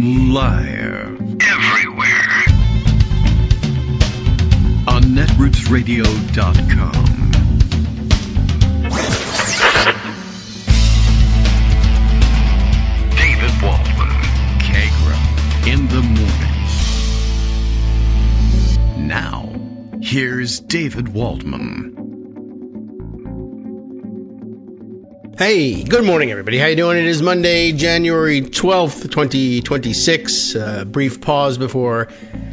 Live. Everywhere. On netrootsradio.com. David Waldman. Kagro. In the morning. Now, here's David Waldman. Hey, good morning, everybody. How you doing? It is Monday, January 12th, 2026. Brief pause before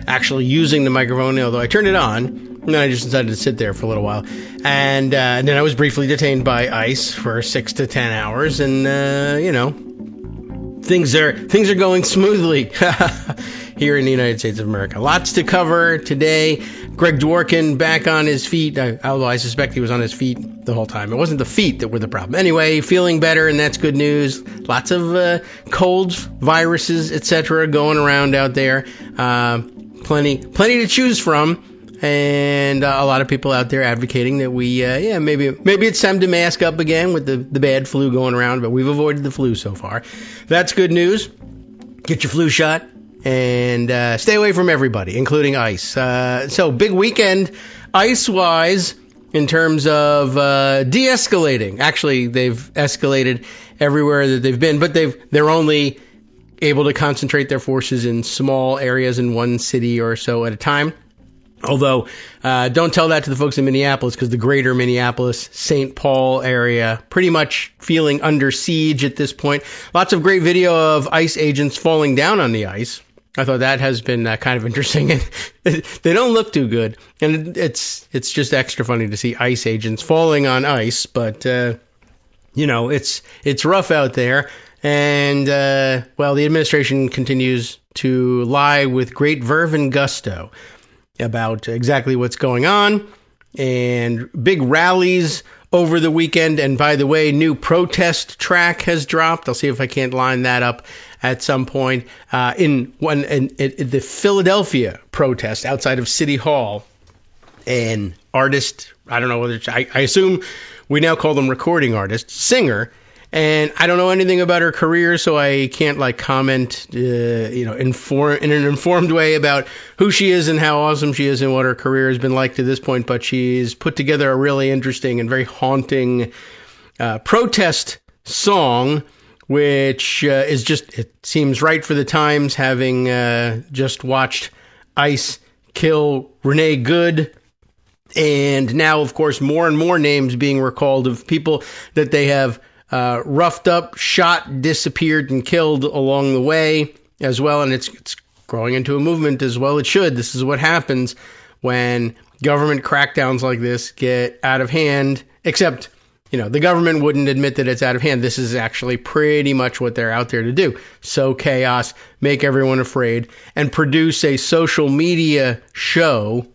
actually using the microphone, although I turned it on, and then I just decided to sit there for a little while. And then I was briefly detained by ICE for 6 to 10 hours, and, things are going smoothly here in the United States of America. Lots to cover today. Greg Dworkin back on his feet, although I suspect he was on his feet the whole time. It wasn't the feet that were the problem. Anyway, feeling better, and that's good news. Lots of colds, viruses, etc. going around out there. Plenty to choose from. And a lot of people out there advocating that we, maybe it's time to mask up again with the bad flu going around, but we've avoided the flu so far. That's good news. Get your flu shot and stay away from everybody, including ICE. So big weekend ICE-wise in terms of de-escalating. Actually, they've escalated everywhere that they've been, but they're only able to concentrate their forces in small areas in one city or so at a time. Although, don't tell that to the folks in Minneapolis, because the greater Minneapolis, St. Paul area pretty much feeling under siege at this point. Lots of great video of ICE agents falling down on the ice. I thought that has been kind of interesting. They don't look too good, and it's just extra funny to see ICE agents falling on ice. But it's rough out there, and the administration continues to lie with great verve and gusto about exactly what's going on, and big rallies over the weekend. And by the way, new protest track has dropped. I'll see if I can't line that up at some point. In the Philadelphia protest outside of City Hall, an artist, I don't know whether it's, I assume we now call them recording artists, singer. And I don't know anything about her career, so I can't comment, in an informed way about who she is and how awesome she is and what her career has been like to this point. But she's put together a really interesting and very haunting protest song, which is just, it seems right for the times, having just watched ICE kill Renee Good. And now, of course, more and more names being recalled of people that they have roughed up, shot, disappeared, and killed along the way as well. And it's growing into a movement as well. It should. This is what happens when government crackdowns like this get out of hand, except, the government wouldn't admit that it's out of hand. This is actually pretty much what they're out there to do. Sow chaos, make everyone afraid, and produce a social media show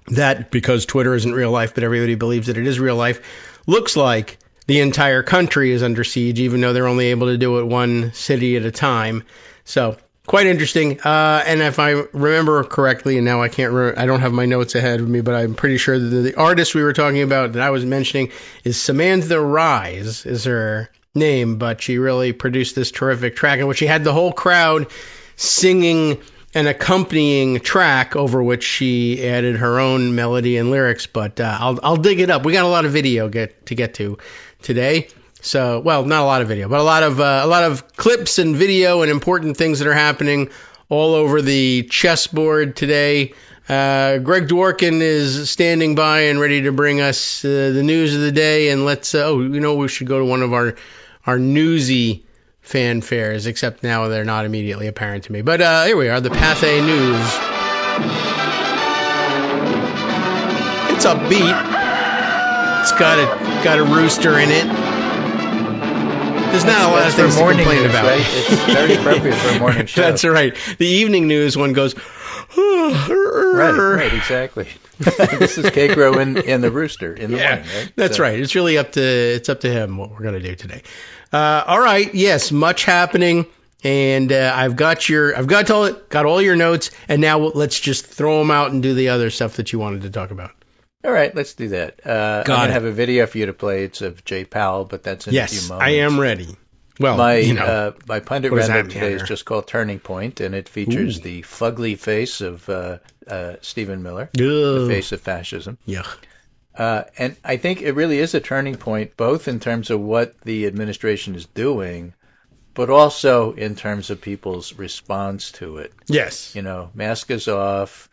that, because Twitter isn't real life, but everybody believes that it is real life, looks like the entire country is under siege, even though they're only able to do it one city at a time. So quite interesting. And if I remember correctly, and now I can't remember, I don't have my notes ahead of me, but I'm pretty sure that the artist we were talking about that I was mentioning is Samantha Rise is her name, but she really produced this terrific track in which she had the whole crowd singing an accompanying track over which she added her own melody and lyrics. But I'll dig it up. We got a lot of video to get to today. So, well, not a lot of video, but a lot of clips and video and important things that are happening all over the chessboard today. Greg Dworkin is standing by and ready to bring us the news of the day. And let's, we should go to one of our newsy fanfares, except now they're not immediately apparent to me. But here we are, the Pathé News. It's upbeat. It's got a rooster in it. There's not a lot of things to complain about. Right? It's very appropriate for a morning show. That's right. The evening news one goes, right, exactly. This is Kagro in the rooster in the morning, right? That's right. It's really up to him what we're going to do today. All right. Yes, much happening. And I've got all your notes. And now let's just throw them out and do the other stuff that you wanted to talk about. All right, let's do that. I'm going to have a video for you to play. It's of Jay Powell, but that's in a few moments. Yes, I am ready. Well, my pundit what does that roundup today is matter? just called Turning Point, and it features Ooh. the fugly face of Stephen Miller, the Ugh. face of fascism. Yuck. And I think it really is a turning point, both in terms of what the administration is doing, but also in terms of people's response to it. Yes. Mask is off,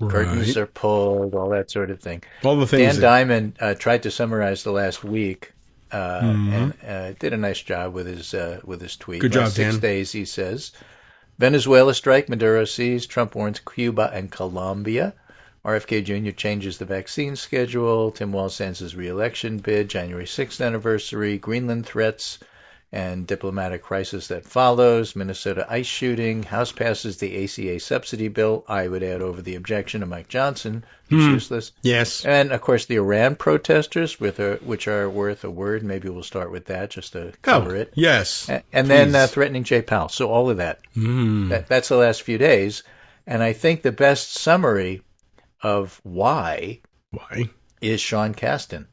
curtains are pulled, all that sort of thing. All the things. Dan Diamond tried to summarize the last week and did a nice job with his tweet. Good job, last 6 Dan. days, he says, Venezuela strike, Maduro sees, Trump warns Cuba and Colombia. RFK Jr. changes the vaccine schedule. Tim Walz ends his re-election bid. January 6th anniversary. Greenland threats and diplomatic crisis that follows. Minnesota ice shooting. House passes the ACA subsidy bill. I would add over the objection of Mike Johnson. He's useless. Yes. And, of course, the Iran protesters, which are worth a word. Maybe we'll start with that just to cover it. Yes. And then threatening Jay Powell. So all of that. That's the last few days. And I think the best summary of why is Sean Casten,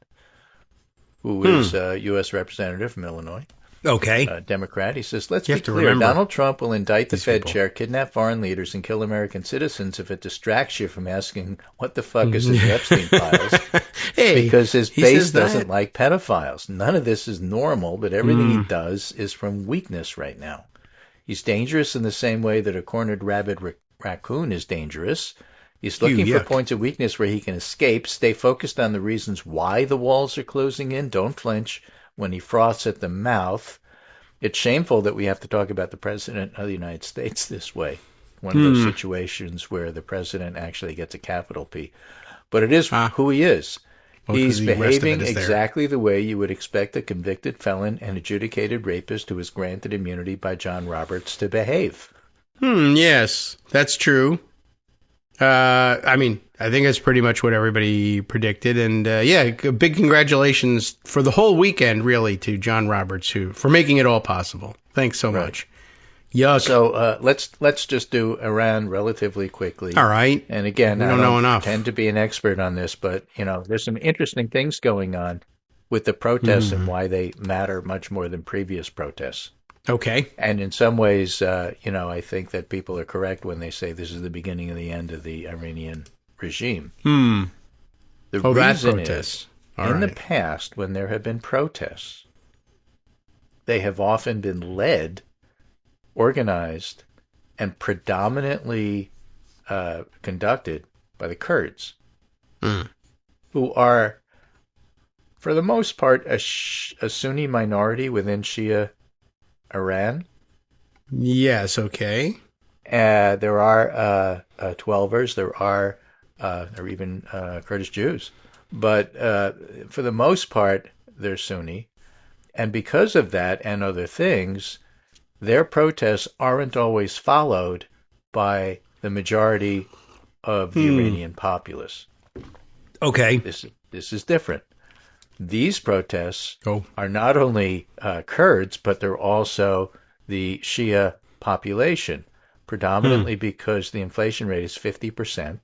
who is a U.S. representative from Illinois, Okay. Democrat. He says, let's You be have to clear, remember Donald Trump will indict the these Fed people. chair, kidnap foreign leaders, and kill American citizens if it distracts you from asking what the fuck is in the Epstein files, Hey, because his he base says that. doesn't like pedophiles. None of this is normal, but everything he does is from weakness right now. He's dangerous in the same way that a cornered rabid raccoon is dangerous. He's looking for yuck. points of weakness where he can escape. Stay focused on the reasons why the walls are closing in. Don't flinch when he froths at the mouth. It's shameful that we have to talk about the President of the United States this way. One of those situations where the President actually gets a capital P. But it is who he is. Well, He's 'cause the rest of behaving it is there. exactly the way you would expect a convicted felon and adjudicated rapist who was granted immunity by John Roberts to behave. Yes, that's true. I mean, I think that's pretty much what everybody predicted. And big congratulations for the whole weekend, really, to John Roberts for making it all possible. Thanks so much. Yuck. So let's just do Iran relatively quickly. All right. And again, We I don't know enough. pretend to be an expert on this, but there's some interesting things going on with the protests and why they matter much more than previous protests. Okay. And in some ways, I think that people are correct when they say this is the beginning of the end of the Iranian regime. The that reason protest. is, All in the right. past, when there have been protests, they have often been led, organized, and predominantly conducted by the Kurds, who are, for the most part, a Sunni minority within Shia Iran. Yes, okay. There are Twelvers, there are even Kurdish Jews, but for the most part, they're Sunni. And because of that and other things, their protests aren't always followed by the majority of the Iranian populace. Okay. This is different. These protests Oh. are not only Kurds, but they're also the Shia population, predominantly because the inflation rate is 50%,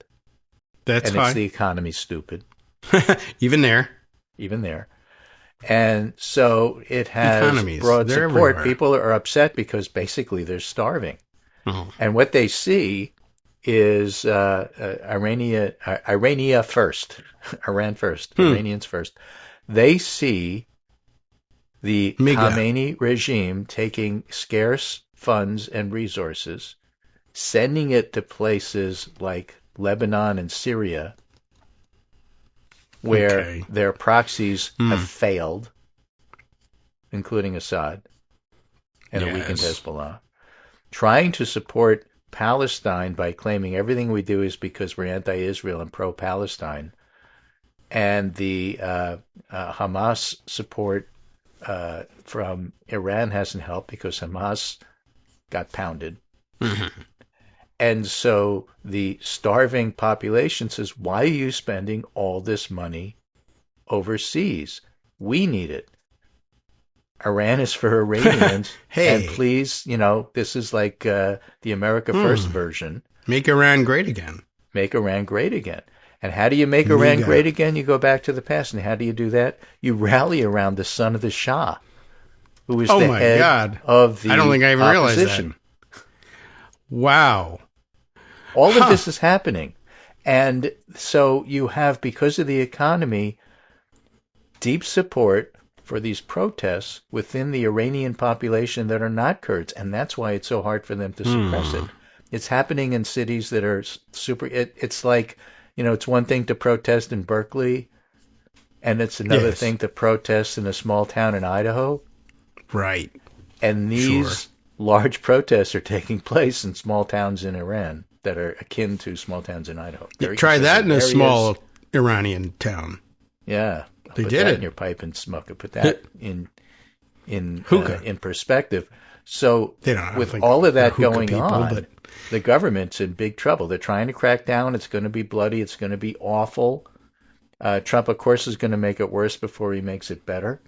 That's and it's the economy's stupid, Even there. even there. And so it has Economies, broad they're support. everywhere. People are upset because basically they're starving. Oh. And what they see is Irania first, Iran first, Iranians first. They see the Khamenei regime taking scarce funds and resources, sending it to places like Lebanon and Syria, where their proxies have failed, including Assad and a weakened Hezbollah, trying to support Palestine by claiming everything we do is because we're anti-Israel and pro-Palestine, and the Hamas support from Iran hasn't helped because Hamas got pounded. And so the starving population says, why are you spending all this money overseas? We need it. Iran is for Iranians. Hey. And please, this is like the America First version. Make Iran great again. Make Iran great again. And how do you make Iran great again? You go back to the past. And how do you do that? You rally around the son of the Shah. who is the head of the I don't think I even opposition. realized that. Wow. All of this is happening. And so you have, because of the economy, deep support for these protests within the Iranian population that are not Kurds. And that's why it's so hard for them to suppress it. It's happening in cities that are super... It's like, it's one thing to protest in Berkeley, and it's another thing to protest in a small town in Idaho. Right. And these large protests are taking place in small towns in Iran that are akin to small towns in Idaho. Try that in a small Iranian town. Yeah. They put did that it in your pipe and smoke it. Put that in perspective. So with all of that going on, the government's in big trouble. They're trying to crack down. It's going to be bloody. It's going to be awful. Trump, of course, is going to make it worse before he makes it better.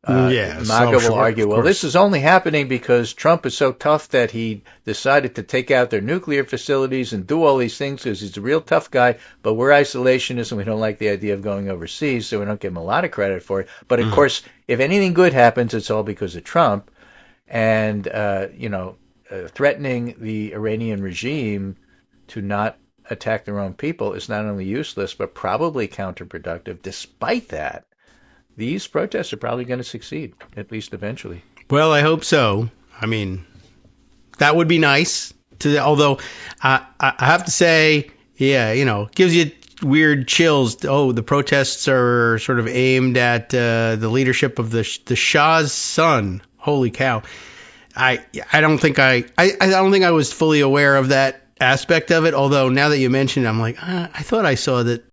MAGA will argue, well, this is only happening because Trump is so tough that he decided to take out their nuclear facilities and do all these things because he's a real tough guy, but we're isolationists and we don't like the idea of going overseas, so we don't give him a lot of credit for it. But, of course, if anything good happens, it's all because of Trump. And, threatening the Iranian regime to not attack their own people is not only useless, but probably counterproductive. Despite that, these protests are probably going to succeed, at least eventually. Well, I hope so. I mean, that would be nice. Although, I have to say, gives you weird chills. Oh, the protests are sort of aimed at the leadership of the Shah's son. Holy cow! I don't think I was fully aware of that aspect of it. Although now that you mention it, I'm like, I thought I saw that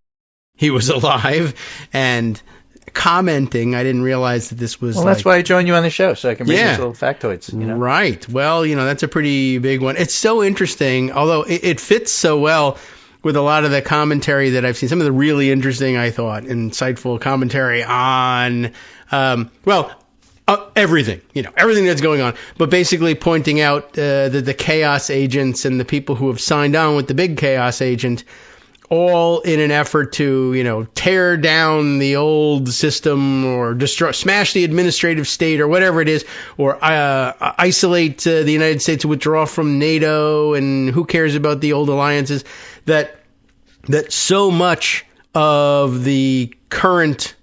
he was alive and commenting. I didn't realize that this was. Well, that's why I joined you on the show, so I can bring these little factoids. Right. Well, that's a pretty big one. It's so interesting, although it fits so well with a lot of the commentary that I've seen. Some of the really interesting, I thought, insightful commentary on, everything. Everything that's going on, but basically pointing out the chaos agents and the people who have signed on with the big chaos agent, all in an effort to, tear down the old system or smash the administrative state or whatever it is, or isolate the United States, withdraw from NATO, and who cares about the old alliances, that so much of the current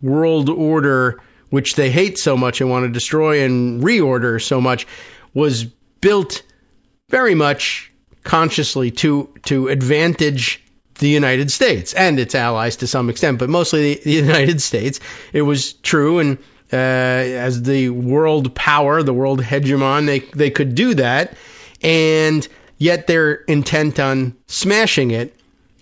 world order, which they hate so much and want to destroy and reorder so much, was built very much consciously to advantage the United States and its allies to some extent, but mostly the United States. It was true, and as the world power, the world hegemon, they could do that, and yet they're intent on smashing it.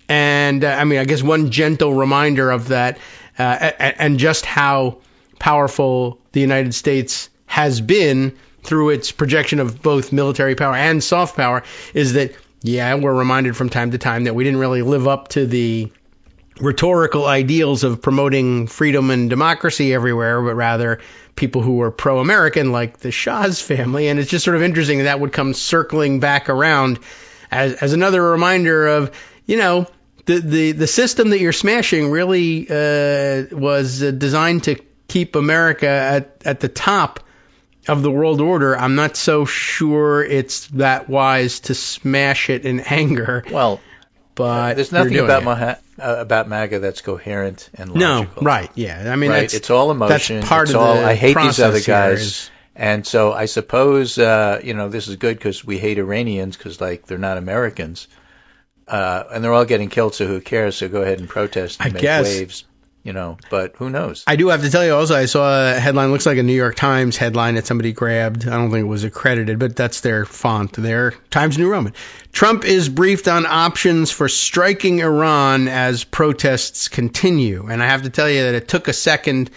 And I guess one gentle reminder of that, and just how powerful the United States has been through its projection of both military power and soft power, is that we're reminded from time to time that we didn't really live up to the rhetorical ideals of promoting freedom and democracy everywhere, but rather people who were pro-American, like the Shah's family. And it's just sort of interesting that would come circling back around as another reminder of, the system that you're smashing really was designed to keep America at the top of the world order. I'm not so sure it's that wise to smash it in anger. Well, but there's nothing about MAGA that's coherent and logical. No, right? Yeah, it's all emotion. That's part it's of all, the I hate these other guys, is, and so I suppose this is good because we hate Iranians because they're not Americans, and they're all getting killed. So who cares? So go ahead and protest and make waves. But who knows? I do have to tell you also, I saw a headline, looks like a New York Times headline that somebody grabbed. I don't think it was accredited, but that's their font there. Times New Roman. Trump is briefed on options for striking Iran as protests continue. And I have to tell you that it took a second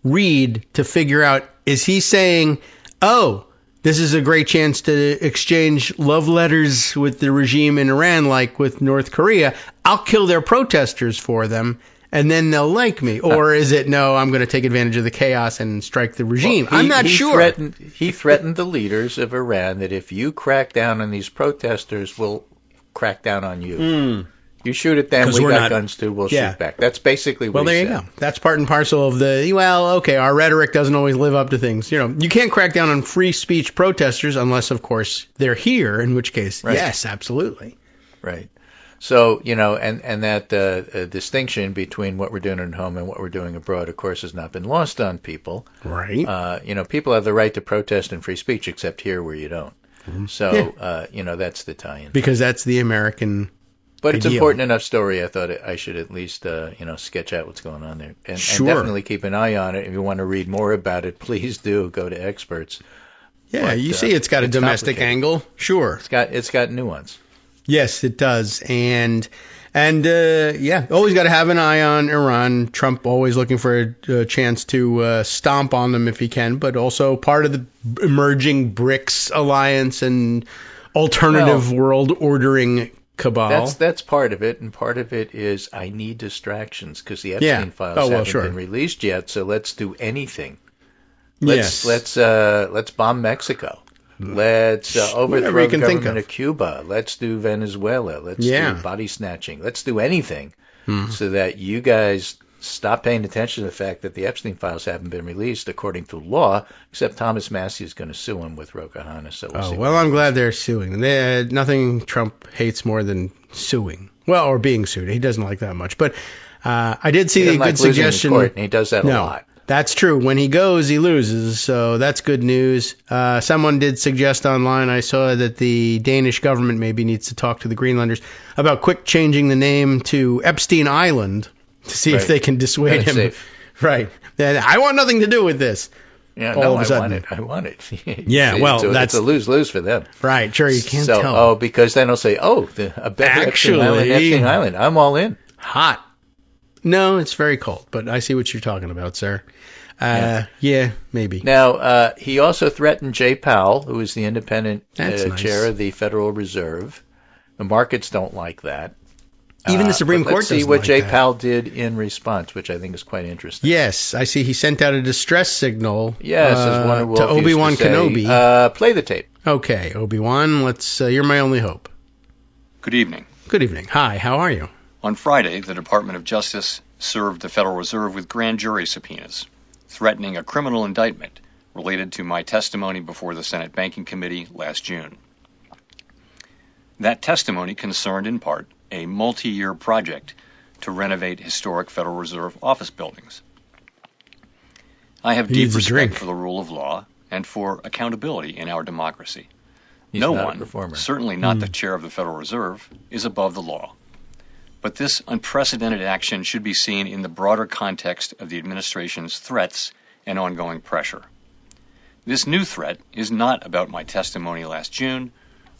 read to figure out, is he saying, this is a great chance to exchange love letters with the regime in Iran, like with North Korea. I'll kill their protesters for them, and then they'll like me. Or is it, no, I'm going to take advantage of the chaos and strike the regime? I'm not sure. He threatened the leaders of Iran that if you crack down on these protesters, we'll crack down on you. You shoot at them, we got guns too, we'll shoot back. That's basically what he said. Well, there you go. That's part and parcel of our rhetoric doesn't always live up to things. You can't crack down on free speech protesters unless, of course, they're here, in which case, yes, absolutely. Right. So, and that distinction between what we're doing at home and what we're doing abroad, of course, has not been lost on people. Right. People have the right to protest in free speech, except here where you don't. So, that's the tie-in. Because that's the American But it's ideal. important enough story, I thought I should at least, sketch out what's going on there. And definitely keep an eye on it. If you want to read more about it, please do go to experts. Yeah, but, you see it's got a domestic angle. Sure. It's got nuance. Yes, it does. And always got to have an eye on Iran. Trump always looking for a chance to stomp on them if he can, but also part of the emerging BRICS alliance and alternative world ordering cabal. That's part of it, and part of it is I need distractions because the Epstein files haven't been released yet, so let's do anything. Let's bomb Mexico. Let's overthrow the government of Cuba. Let's do Venezuela. Let's do body snatching. Let's do anything so that you guys stop paying attention to the fact that the Epstein files haven't been released according to law, except Thomas Massie is going to sue him with Rocahana. So I'm glad they're suing. Nothing Trump hates more than suing. Well, or being sued. He doesn't like that much. But I did see a good suggestion. In court, and he does that a lot. That's true. When he goes, he loses. So that's good news. Someone did suggest online, I saw that the Danish government maybe needs to talk to the Greenlanders about quick changing the name to Epstein Island to see if they can dissuade him. Safe. Right. I want nothing to do with this. Yeah, I want it. It's a lose-lose for them. Right. Sure, you can't tell. Because then they'll say, a better Epstein Island. I'm all in. Hot. No, it's very cold, but I see what you're talking about, sir. Maybe. Now, he also threatened Jay Powell, who is the independent chair of the Federal Reserve. The markets don't like that. Even the Supreme Court doesn't like that. Let's see what Jay Powell did in response, which I think is quite interesting. Yes, I see he sent out a distress signal as Warner Wolf to Obi-Wan Kenobi. Play the tape. Okay, Obi-Wan, you're my only hope. Good evening. Good evening. Hi, how are you? On Friday, the Department of Justice served the Federal Reserve with grand jury subpoenas, threatening a criminal indictment related to my testimony before the Senate Banking Committee last June. That testimony concerned, in part, a multi-year project to renovate historic Federal Reserve office buildings. I have deep respect for the rule of law and for accountability in our democracy. No one, certainly not the chair of the Federal Reserve, is above the law. But this unprecedented action should be seen in the broader context of the administration's threats and ongoing pressure. This new threat is not about my testimony last June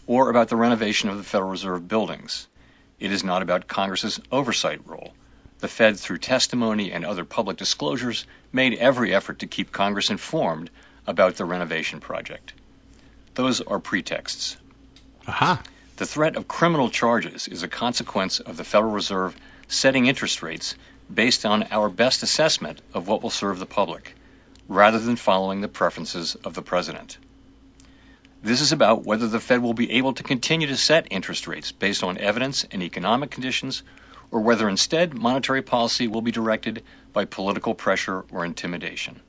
or about the renovation of the Federal Reserve buildings. It is not about Congress's oversight role. The Fed, through testimony and other public disclosures, made every effort to keep Congress informed about the renovation project. Those are pretexts. Aha. The threat of criminal charges is a consequence of the Federal Reserve setting interest rates based on our best assessment of what will serve the public, rather than following the preferences of the president. This is about whether the Fed will be able to continue to set interest rates based on evidence and economic conditions, or whether instead monetary policy will be directed by political pressure or intimidation.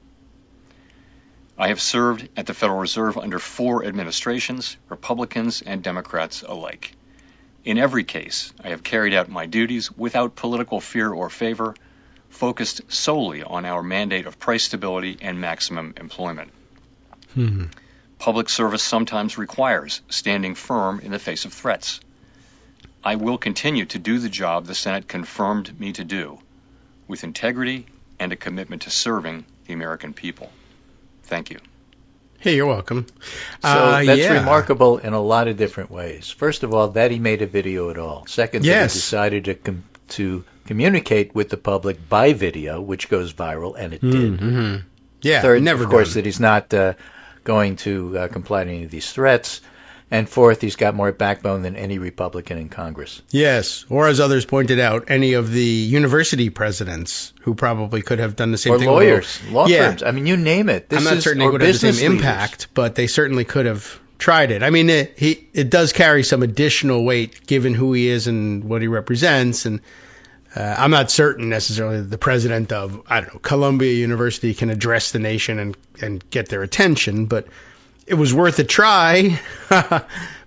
I have served at the Federal Reserve under 4 administrations, Republicans and Democrats alike. In every case, I have carried out my duties without political fear or favor, focused solely on our mandate of price stability and maximum employment. Public service sometimes requires standing firm in the face of threats. I will continue to do the job the Senate confirmed me to do, with integrity and a commitment to serving the American people. Thank you. Hey, you're welcome. So that's remarkable in a lot of different ways. First of all, that he made a video at all. Second, that he decided to communicate with the public by video, which goes viral, and it did. Yeah, third, of course, that he's not going to comply to any of these threats. And fourth, he's got more backbone than any Republican in Congress. Yes, or as others pointed out, any of the university presidents who probably could have done the same thing. Or lawyers, law firms. I mean, you name it. I'm not certain they would have the same impact, but they certainly could have tried it. I mean, it does carry some additional weight given who he is and what he represents. And I'm not certain necessarily that the president of, I don't know, Columbia University can address the nation and get their attention, but it was worth a try.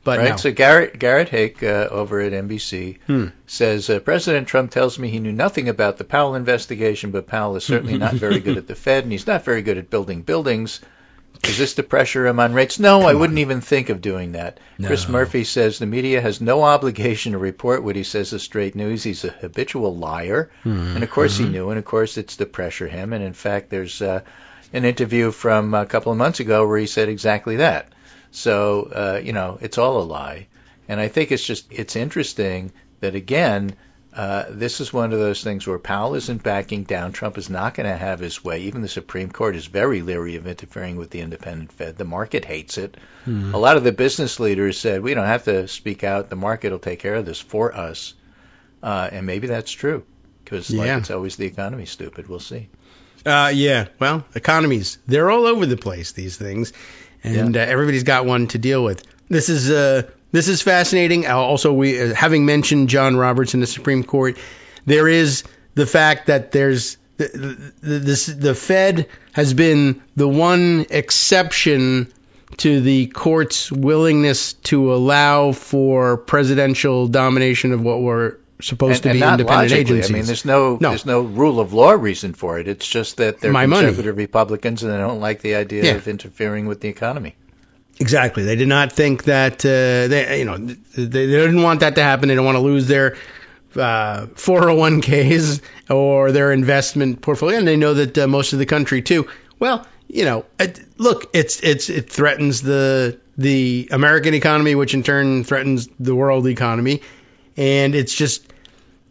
But right. No. So Garrett Hake over at NBC says, President Trump tells me he knew nothing about the Powell investigation, but Powell is certainly not very good at the Fed, and he's not very good at building buildings. Is this to pressure him on rates? No, I wouldn't even think of doing that. No. Chris Murphy says the media has no obligation to report what he says is straight news. He's a habitual liar. And of course he knew, and of course it's to pressure him. And in fact, there's an interview from a couple of months ago where he said exactly that. So, it's all a lie. And I think it's interesting that, again, this is one of those things where Powell isn't backing down. Trump is not going to have his way. Even the Supreme Court is very leery of interfering with the independent Fed. The market hates it. A lot of the business leaders said, we don't have to speak out. The market will take care of this for us. And maybe that's true because it's always the economy, stupid. We'll see. Well, economies, they're all over the place, these things. And everybody's got one to deal with. This is fascinating. Also, we having mentioned John Roberts in the Supreme Court, there is the fact that there's the Fed has been the one exception to the court's willingness to allow for presidential domination of what were supposed to be not independent logically. agencies. I mean, there's no rule of law reason for it. It's just that they're conservative Republicans and they don't like the idea of interfering with the economy. Exactly. They did not think that they didn't want that to happen. They don't want to lose their 401ks or their investment portfolio, and they know that most of the country too. Well, look, it threatens the American economy, which in turn threatens the world economy, and it's just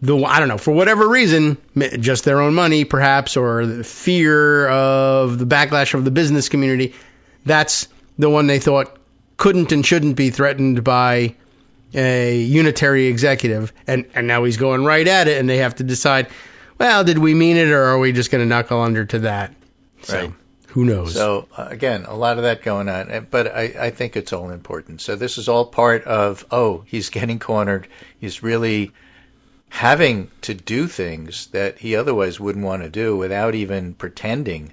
I don't know, for whatever reason, just their own money perhaps, or the fear of the backlash of the business community. That's the one they thought couldn't and shouldn't be threatened by a unitary executive, and now he's going right at it, and they have to decide, well, did we mean it, or are we just going to knuckle under to that? So, right. Who knows? So, again, a lot of that going on, but I think it's all important. So this is all part of, he's getting cornered. He's really having to do things that he otherwise wouldn't want to do without even pretending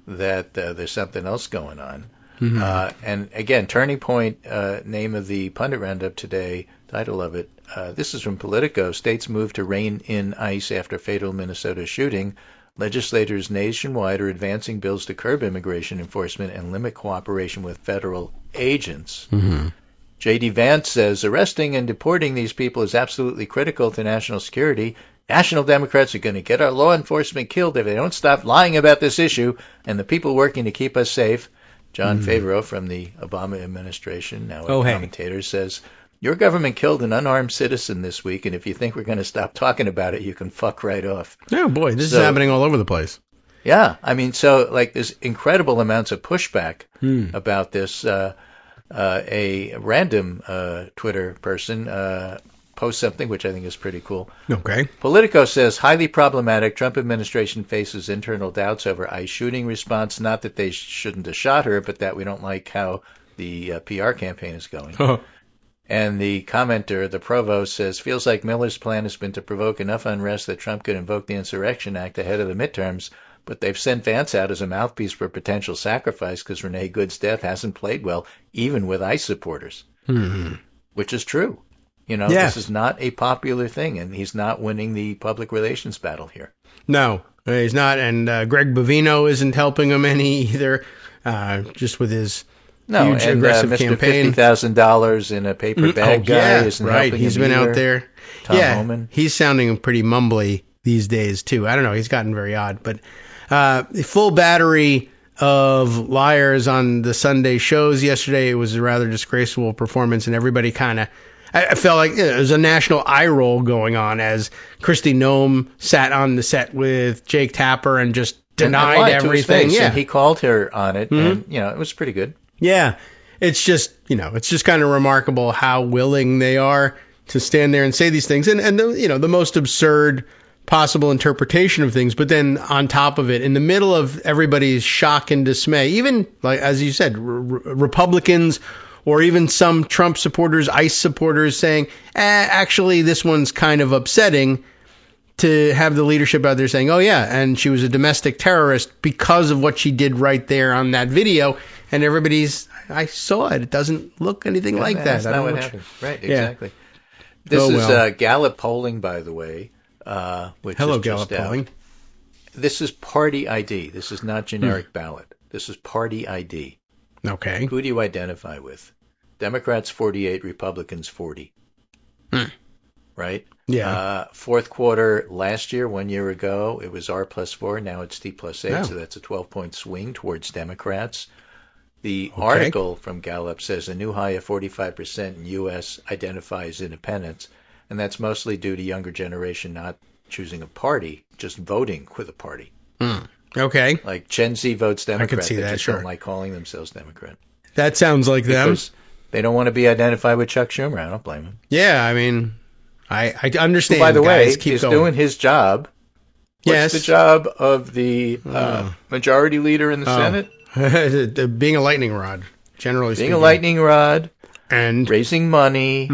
that there's something else going on. And again, Turning Point, name of the pundit roundup today, title of it, this is from Politico. States move to rein in ICE after fatal Minnesota shooting. Legislators nationwide are advancing bills to curb immigration enforcement and limit cooperation with federal agents. J.D. Vance says arresting and deporting these people is absolutely critical to national security. National Democrats are going to get our law enforcement killed if they don't stop lying about this issue and the people working to keep us safe. John Favreau from the Obama administration, now a commentator, says, your government killed an unarmed citizen this week, and if you think we're going to stop talking about it, you can fuck right off. Oh, boy, this is happening all over the place. Yeah, I mean, so, there's incredible amounts of pushback about this. A random Twitter person posts something, which I think is pretty cool. Okay. Politico says, highly problematic. Trump administration faces internal doubts over ICE shooting response. Not that they shouldn't have shot her, but that we don't like how the PR campaign is going. And the commenter, the provost, says, feels like Miller's plan has been to provoke enough unrest that Trump could invoke the Insurrection Act ahead of the midterms, but they've sent Vance out as a mouthpiece for potential sacrifice because Renee Good's death hasn't played well, even with ICE supporters, which is true. This is not a popular thing, and he's not winning the public relations battle here. No, he's not, and Greg Bovino isn't helping him any either, just with his huge aggressive Mr. campaign. $50,000 in a paper bag guy isn't helping He's been either. Out there. Tom Homan. He's sounding pretty mumbly these days, too. I don't know, he's gotten very odd, but full battery of liars on the Sunday shows yesterday. It was a rather disgraceful performance, and everybody kind of, I felt like there was a national eye roll going on as Kristi Noem sat on the set with Jake Tapper and just denied everything. And he called her on it, and it was pretty good. Yeah, it's just kind of remarkable how willing they are to stand there and say these things, and the most absurd possible interpretation of things. But then on top of it, in the middle of everybody's shock and dismay, even like as you said, Republicans or even some Trump supporters, ICE supporters saying, actually, this one's kind of upsetting, to have the leadership out there saying, oh, yeah, and she was a domestic terrorist because of what she did right there on that video. And I saw it. It doesn't look anything like that. That's not what happened. Right, exactly. Yeah. This is Gallup polling, by the way. Which Hello, is just Gallup polling. This is party ID. This is not generic ballot. This is party ID. Okay. Who do you identify with? Democrats 48, Republicans 40. Right? Yeah. Fourth quarter last year, 1 year ago, it was R plus 4. Now it's D plus 8. So that's a 12-point swing towards Democrats. The article from Gallup says a new high of 45% in U.S. identifies independents, and that's mostly due to younger generation not choosing a party, just voting with a party. Okay. Like Gen Z votes Democrat. I can see they that, just sure. don't like calling themselves Democrat. That sounds like them. Because they don't want to be identified with Chuck Schumer. I don't blame them. Yeah, I mean, I understand. Who, by the way, keep is going. doing his job. Yes. What's the job of the majority leader in the Senate? Being a lightning rod, generally speaking. Being a lightning rod. And raising money.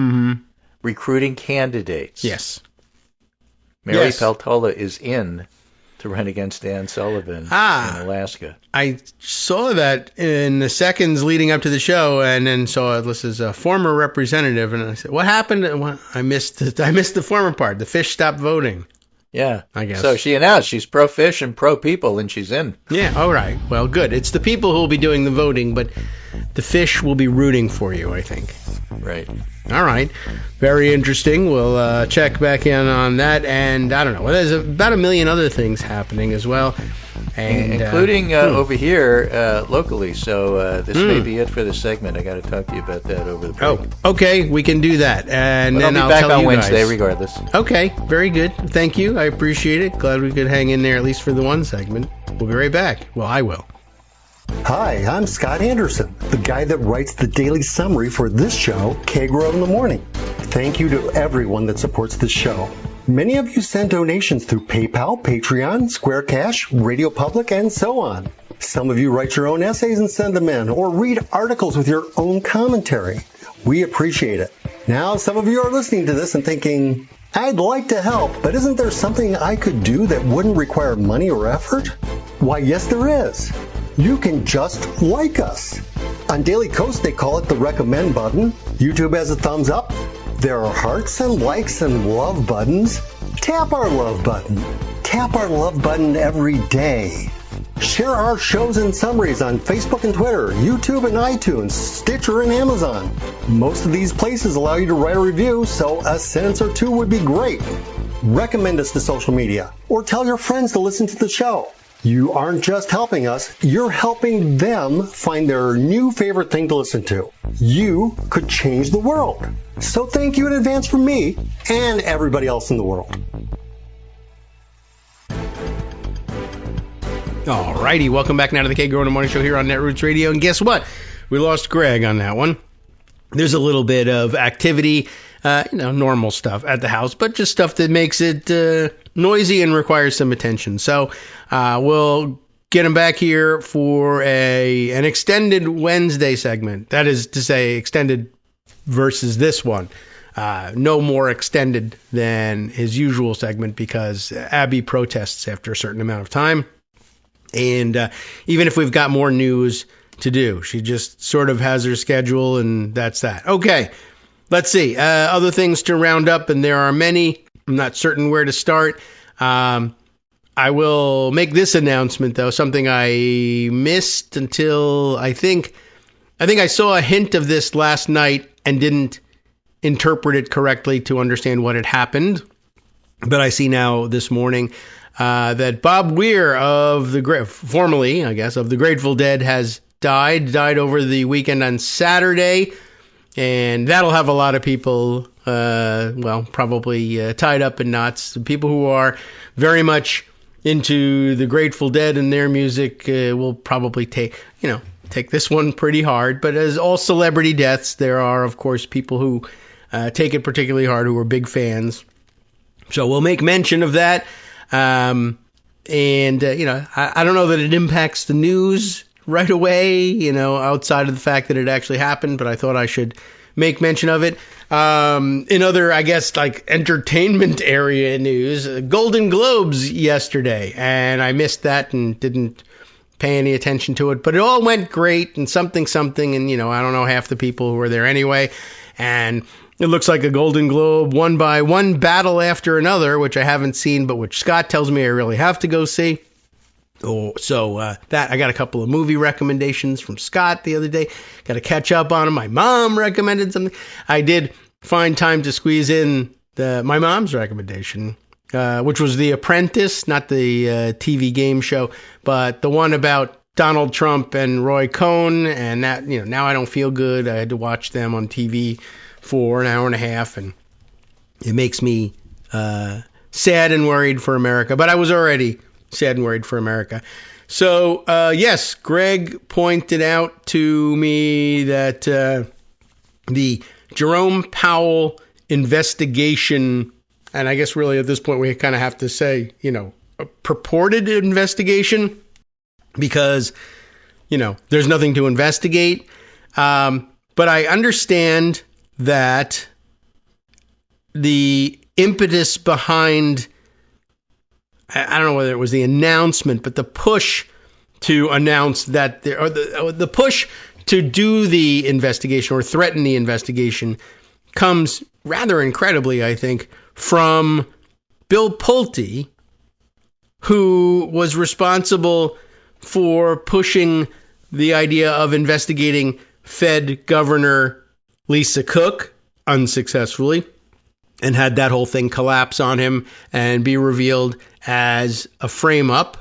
Recruiting candidates. Yes. Mary Peltola is in to run against Dan Sullivan in Alaska. I saw that in the seconds leading up to the show, and then saw this is a former representative, and I said, "What happened?" I missed the former part. The fish stopped voting. Yeah, I guess. So she announced she's pro-fish and pro-people, and she's in. Yeah, all right. Well, good. It's the people who will be doing the voting, but the fish will be rooting for you, I think. Right. All right. Very interesting. We'll check back in on that. And I don't know. There's about a million other things happening as well. And, including over here locally. So this may be it for the segment. I got to talk to you about that over the break. Oh, okay. We can do that. And then I'll be back tell on you Wednesday guys. regardless. Okay. Very good. Thank you. I appreciate it. Glad we could hang in there at least for the one segment. We'll be right back. Well, I will. Hi, I'm Scott Anderson, the guy that writes the daily summary for this show, Kagro in the Morning. Thank you to everyone that supports this show. Many of you send donations through PayPal, Patreon, Square Cash, Radio Public, and so on. Some of you write your own essays and send them in, or read articles with your own commentary. We appreciate it. Now, some of you are listening to this and thinking, I'd like to help, but isn't there something I could do that wouldn't require money or effort? Why, yes, there is. You can just like us. On Daily Coast, they call it the recommend button. YouTube has a thumbs up. There are hearts and likes and love buttons. Tap our love button. Tap our love button every day. Share our shows and summaries on Facebook and Twitter, YouTube and iTunes, Stitcher and Amazon. Most of these places allow you to write a review, so a sentence or two would be great. Recommend us to social media, or tell your friends to listen to the show. You aren't just helping us, you're helping them find their new favorite thing to listen to. You could change the world. So thank you in advance from me and everybody else in the world. Alrighty, welcome back now to the Kagro in the Morning Show here on Netroots Radio. And guess what? We lost Greg on that one. There's a little bit of activity, normal stuff at the house, but just stuff that makes it noisy and requires some attention. So we'll get him back here for an extended Wednesday segment. That is to say, extended versus this one. No more extended than his usual segment because Abby protests after a certain amount of time. And even if we've got more news to do, she just sort of has her schedule, and that's that. Okay, let's see. Other things to round up, and there are many. I'm not certain where to start. I will make this announcement, though, something I missed until I think I saw a hint of this last night and didn't interpret it correctly to understand what had happened. But I see now this morning that Bob Weir formerly, I guess, of the Grateful Dead has died over the weekend on Saturday. And that'll have a lot of people, probably tied up in knots. People who are very much into the Grateful Dead and their music will probably take this one pretty hard. But as all celebrity deaths, there are, of course, people who take it particularly hard, who are big fans. So we'll make mention of that. I don't know that it impacts the news right away, outside of the fact that it actually happened, but I thought I should make mention of it. In other, I guess, like entertainment area news, Golden Globes yesterday, and I missed that and didn't pay any attention to it, but it all went great and something, and, I don't know half the people who were there anyway, and it looks like a Golden Globe won by one battle after another, which I haven't seen, but which Scott tells me I really have to go see. That I got a couple of movie recommendations from Scott the other day. Got to catch up on them. My mom recommended something. I did find time to squeeze in my mom's recommendation, which was The Apprentice, not the TV game show, but the one about Donald Trump and Roy Cohn. And that, now I don't feel good. I had to watch them on TV for an hour and a half, and it makes me sad and worried for America. But I was already sad and worried for America. So, yes, Greg pointed out to me that the Jerome Powell investigation, and I guess really at this point we kind of have to say, a purported investigation, because, there's nothing to investigate. But I understand that the impetus behind, I don't know whether it was the announcement, but the push to announce that the push to do the investigation or threaten the investigation comes rather incredibly, I think, from Bill Pulte, who was responsible for pushing the idea of investigating Fed Governor Lisa Cook unsuccessfully, and had that whole thing collapse on him and be revealed as a frame-up.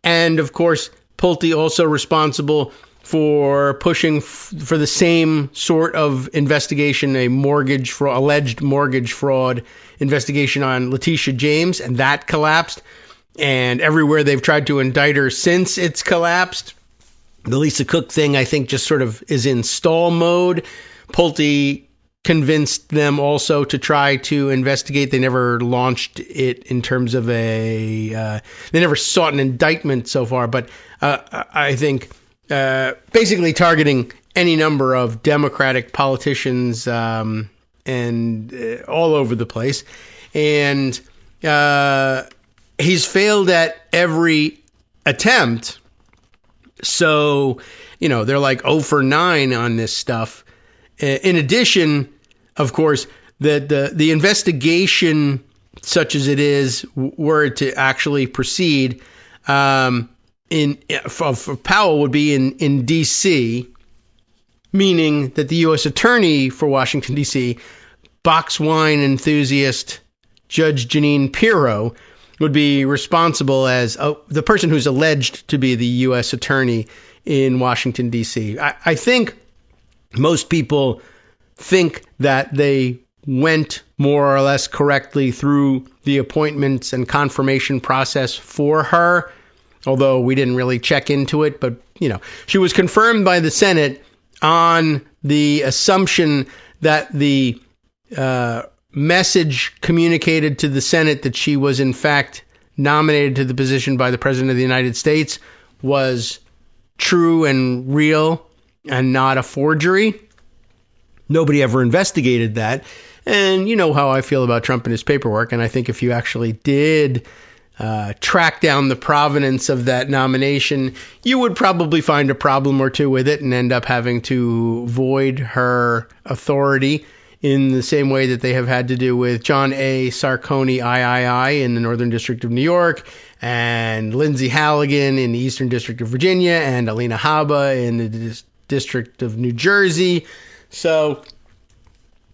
And, of course, Pulte also responsible for pushing for the same sort of investigation, alleged mortgage fraud investigation on Letitia James, and that collapsed. And everywhere they've tried to indict her since it's collapsed. The Lisa Cook thing, I think, just sort of is in stall mode. Pulte convinced them also to try to investigate. They never launched it in terms of they never sought an indictment so far, but I think basically targeting any number of Democratic politicians and all over the place. And he's failed at every attempt. So, they're like 0 for 9 on this stuff. In addition, of course, that the investigation, such as it is, were it to actually proceed, for Powell would be in D.C., meaning that the U.S. Attorney for Washington, D.C., box wine enthusiast Judge Jeanine Pirro, would be responsible as the person who's alleged to be the U.S. Attorney in Washington, D.C. I think most people think that they went more or less correctly through the appointments and confirmation process for her, although we didn't really check into it. But, she was confirmed by the Senate on the assumption that the message communicated to the Senate that she was, in fact, nominated to the position by the President of the United States was true and real and not a forgery. Nobody ever investigated that. And you know how I feel about Trump and his paperwork. And I think if you actually did track down the provenance of that nomination, you would probably find a problem or two with it and end up having to void her authority in the same way that they have had to do with John A. Sarcone III in the Northern District of New York, and Lindsay Halligan in the Eastern District of Virginia, and Alina Habba in the District of New Jersey. So,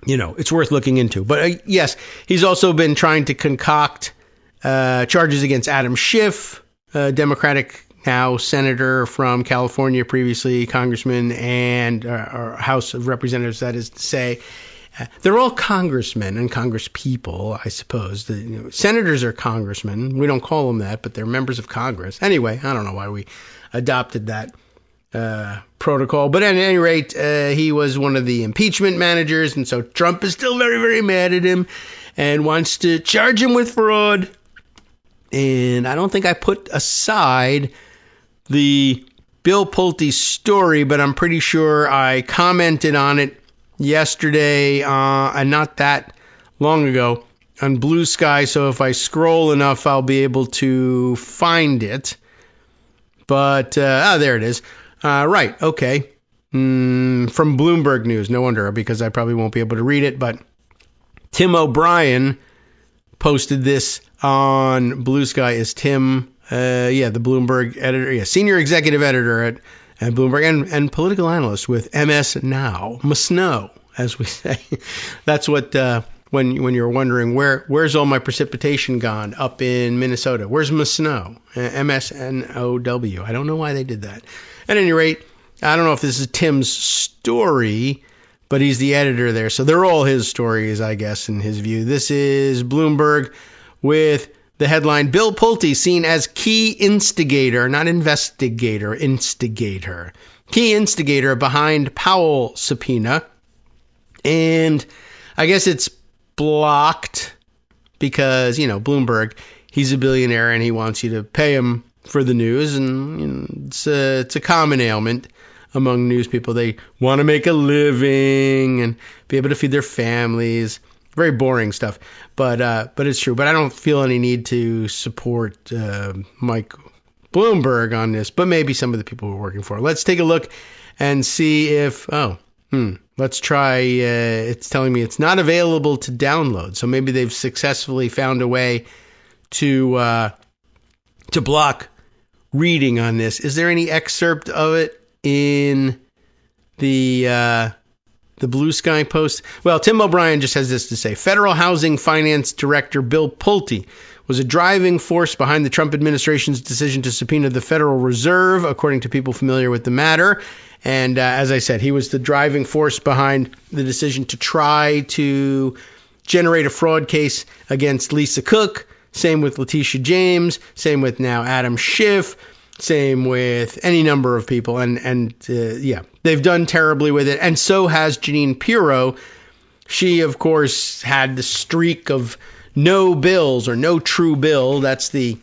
it's worth looking into. But yes, he's also been trying to concoct charges against Adam Schiff, Democratic now senator from California, previously congressman and House of Representatives, that is to say. They're all congressmen and congresspeople, I suppose. Senators are congressmen. We don't call them that, but they're members of Congress. Anyway, I don't know why we adopted that protocol. But at any rate, he was one of the impeachment managers, and so Trump is still very, very mad at him and wants to charge him with fraud. And I don't think I put aside the Bill Pulte's story, but I'm pretty sure I commented on it yesterday, and not that long ago, on Blue Sky. So if I scroll enough, I'll be able to find it. But, there it is. Right, okay. From Bloomberg News. No wonder, because I probably won't be able to read it. But Tim O'Brien posted this on Blue Sky. Is Tim, the Bloomberg editor, senior executive editor at Bloomberg, and political analyst with MS Now, must know, as we say. That's what, when you're wondering, where's all my precipitation gone up in Minnesota? Where's Masnow? MSNOW. I don't know why they did that. At any rate, I don't know if this is Tim's story, but he's the editor there. So they're all his stories, I guess, in his view. This is Bloomberg with the headline, Bill Pulte seen as key instigator, not investigator, instigator. Key instigator behind Powell subpoena. And I guess it's blocked because, Bloomberg, he's a billionaire and he wants you to pay him for the news. And it's a common ailment among news people. They want to make a living and be able to feed their families. Very boring stuff, but it's true. But I don't feel any need to support Mike Bloomberg on this, but maybe some of the people who are working for it. Let's take a look and see if, let's try, it's telling me it's not available to download. So maybe they've successfully found a way to block reading on this. Is there any excerpt of it in the Blue Sky Post? Well, Tim O'Brien just has this to say. Federal Housing Finance Director Bill Pulte was a driving force behind the Trump administration's decision to subpoena the Federal Reserve, according to people familiar with the matter. And as I said, he was the driving force behind the decision to try to generate a fraud case against Lisa Cook. Same with Letitia James. Same with now Adam Schiff. Same with any number of people. And they've done terribly with it. And so has Jeanine Pirro. She, of course, had the streak of no bills or no true bill. That's the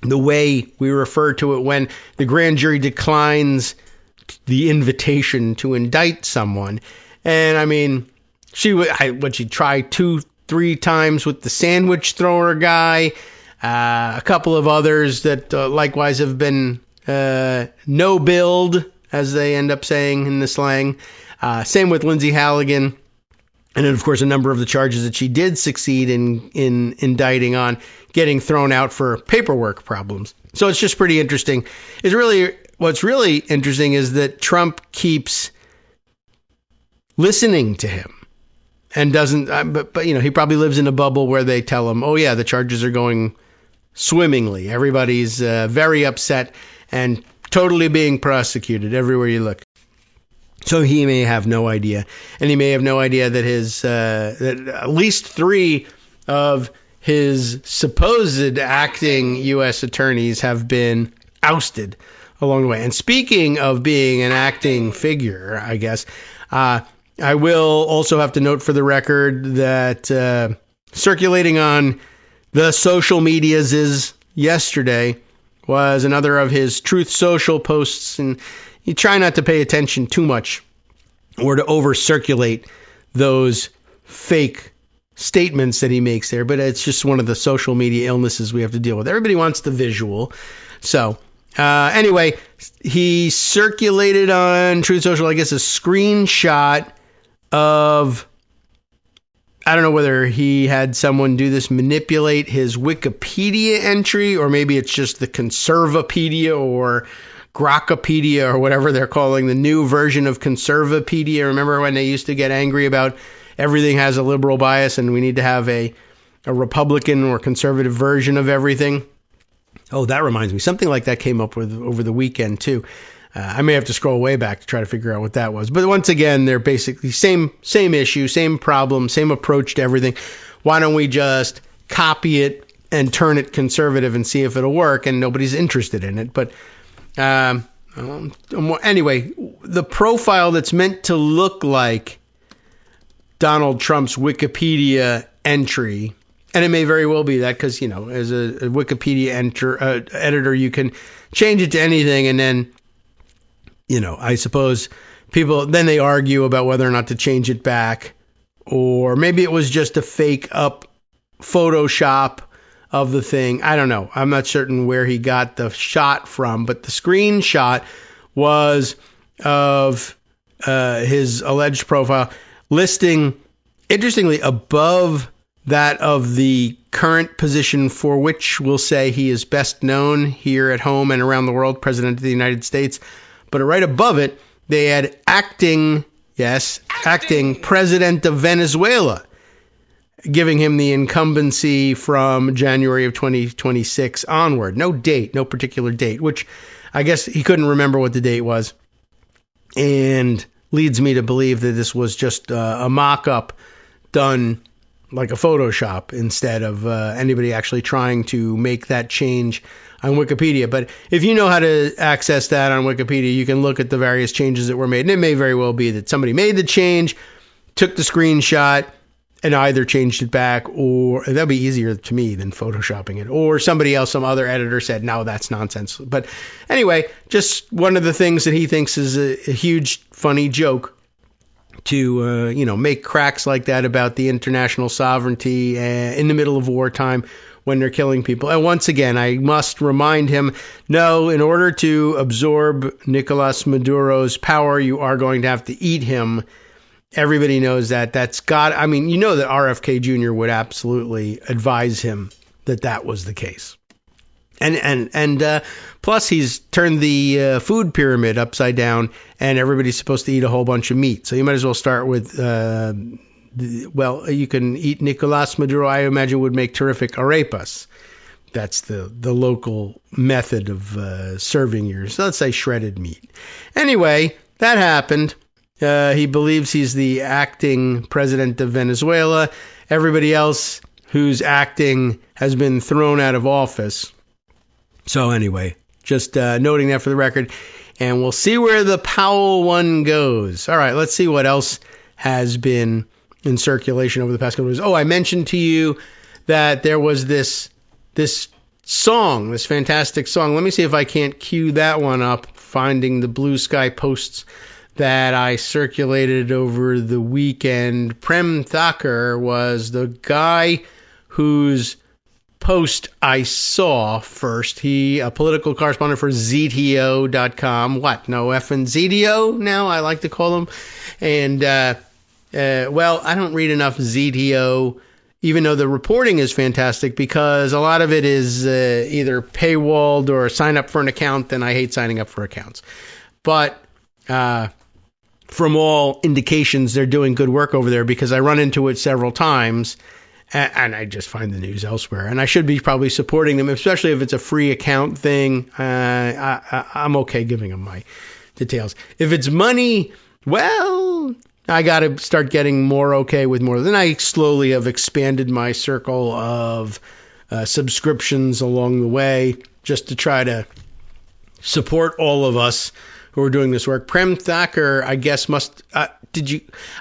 way we refer to it when the grand jury declines the invitation to indict someone. And I mean, she tried 2-3 times with the sandwich thrower guy. A couple of others that likewise have been no-billed, as they end up saying in the slang. Same with Lindsay Halligan. And then, of course, a number of the charges that she did succeed in indicting on getting thrown out for paperwork problems. So it's just pretty interesting. What's really interesting is that Trump keeps listening to him. And doesn't, but he probably lives in a bubble where they tell him, oh yeah, the charges are going swimmingly. Everybody's very upset and totally being prosecuted everywhere you look. So he may have no idea, and he may have no idea that that at least 3 of his supposed acting U.S. attorneys have been ousted along the way. And speaking of being an acting figure, I guess. I will also have to note for the record that circulating on the social medias yesterday was another of his Truth Social posts, and you try not to pay attention too much or to over-circulate those fake statements that he makes there, but it's just one of the social media illnesses we have to deal with. Everybody wants the visual. So anyway, he circulated on Truth Social, I guess, a screenshot of, I don't know whether he had someone do this, manipulate his Wikipedia entry, or maybe it's just the Conservapedia or Grokpedia or whatever they're calling the new version of Conservapedia. Remember when they used to get angry about everything has a liberal bias and we need to have a Republican or conservative version of everything? Oh, that reminds me. Something like that came up with over the weekend too. I may have to scroll way back to try to figure out what that was. But once again, they're basically same issue, same problem, same approach to everything. Why don't we just copy it and turn it conservative and see if it'll work? And nobody's interested in it. But anyway, the profile that's meant to look like Donald Trump's Wikipedia entry, and it may very well be that because, as a Wikipedia editor, you can change it to anything and then I suppose people, then they argue about whether or not to change it back, or maybe it was just a fake up Photoshop of the thing. I don't know. I'm not certain where he got the shot from, but the screenshot was of his alleged profile listing, interestingly, above that of the current position for which we'll say he is best known here at home and around the world, President of the United States. But right above it, they had acting President of Venezuela, giving him the incumbency from January of 2026 onward. No date, no particular date, which I guess he couldn't remember what the date was. And leads me to believe that this was just a mock-up done like a Photoshop instead of anybody actually trying to make that change on Wikipedia. But if you know how to access that on Wikipedia, you can look at the various changes that were made. And it may very well be that somebody made the change, took the screenshot, and either changed it back, or that'd be easier to me than photoshopping it, or somebody else, some other editor said, no, that's nonsense. But anyway, just one of the things that he thinks is a huge funny joke to, make cracks like that about the international sovereignty in the middle of wartime when they're killing people. And once again, I must remind him, no, in order to absorb Nicolas Maduro's power, you are going to have to eat him. Everybody knows that. That's got, that RFK Jr. would absolutely advise him that was the case. And plus he's turned the food pyramid upside down, and everybody's supposed to eat a whole bunch of meat. So you might as well start with, you can eat Nicolas Maduro, I imagine would make terrific arepas. That's the local method of serving yours. So let's say shredded meat. Anyway, that happened. He believes he's the acting president of Venezuela. Everybody else who's acting has been thrown out of office. So anyway, just noting that for the record. And we'll see where the Powell one goes. All right, let's see what else has been in circulation over the past couple of days. Oh, I mentioned to you that there was this song, this fantastic song. Let me see if I can't cue that one up, finding the Blue Sky posts that I circulated over the weekend. Prem Thakur was the guy whose post I saw first. He, a political correspondent for ZTO.com. What? No effing ZTO now, I like to call him. And, I don't read enough ZTO, even though the reporting is fantastic, because a lot of it is either paywalled or sign up for an account, and I hate signing up for accounts. But from all indications, they're doing good work over there, because I run into it several times, and I just find the news elsewhere. And I should be probably supporting them, especially if it's a free account thing. I'm okay giving them my details. If it's money, well, I got to start getting more okay with more. Then I slowly have expanded my circle of subscriptions along the way, just to try to support all of us who are doing this work. Prem Thakur, I guess, I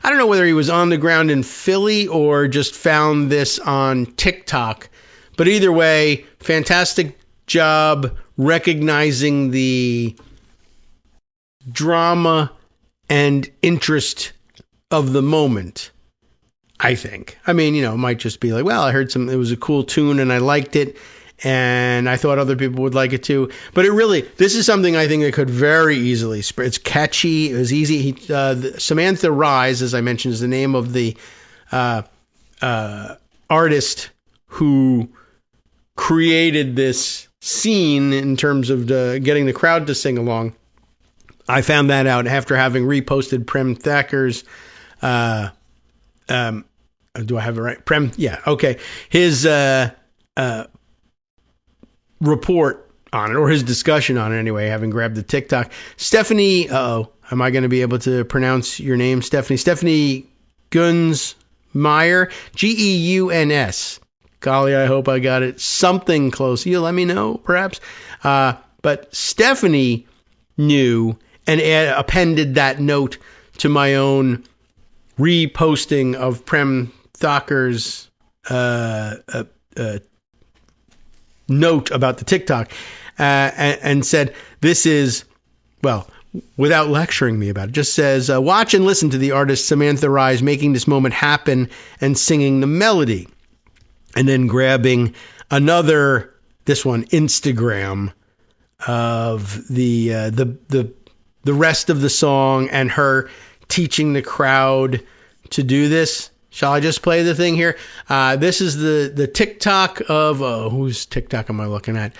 don't know whether he was on the ground in Philly or just found this on TikTok, but either way, fantastic job recognizing the drama and interest of the moment, I think. It might just be like, well, I heard it was a cool tune and I liked it, and I thought other people would like it too. But this is something I think that could very easily spread. It's catchy. It was easy. Samantha Rise, as I mentioned, is the name of the artist who created this scene in terms of getting the crowd to sing along. I found that out after having reposted Prem Thakur's. Do I have it right? Prem? Yeah. Okay. His report on it, or his discussion on it anyway, having grabbed the TikTok. Stephanie, am I going to be able to pronounce your name, Stephanie? Stephanie Gunsmeyer, Geuns. Golly, I hope I got it something close. You let me know, perhaps. But Stephanie knew and appended that note to my own reposting of Prem Thakur's note about the TikTok, and said, this is, well, without lecturing me about it. Just says, watch and listen to the artist Samantha Rise making this moment happen and singing the melody. And then grabbing another, this one, Instagram of the rest of the song and her teaching the crowd to do this. Shall I just play the thing here? This is the TikTok of, whose TikTok am I looking at?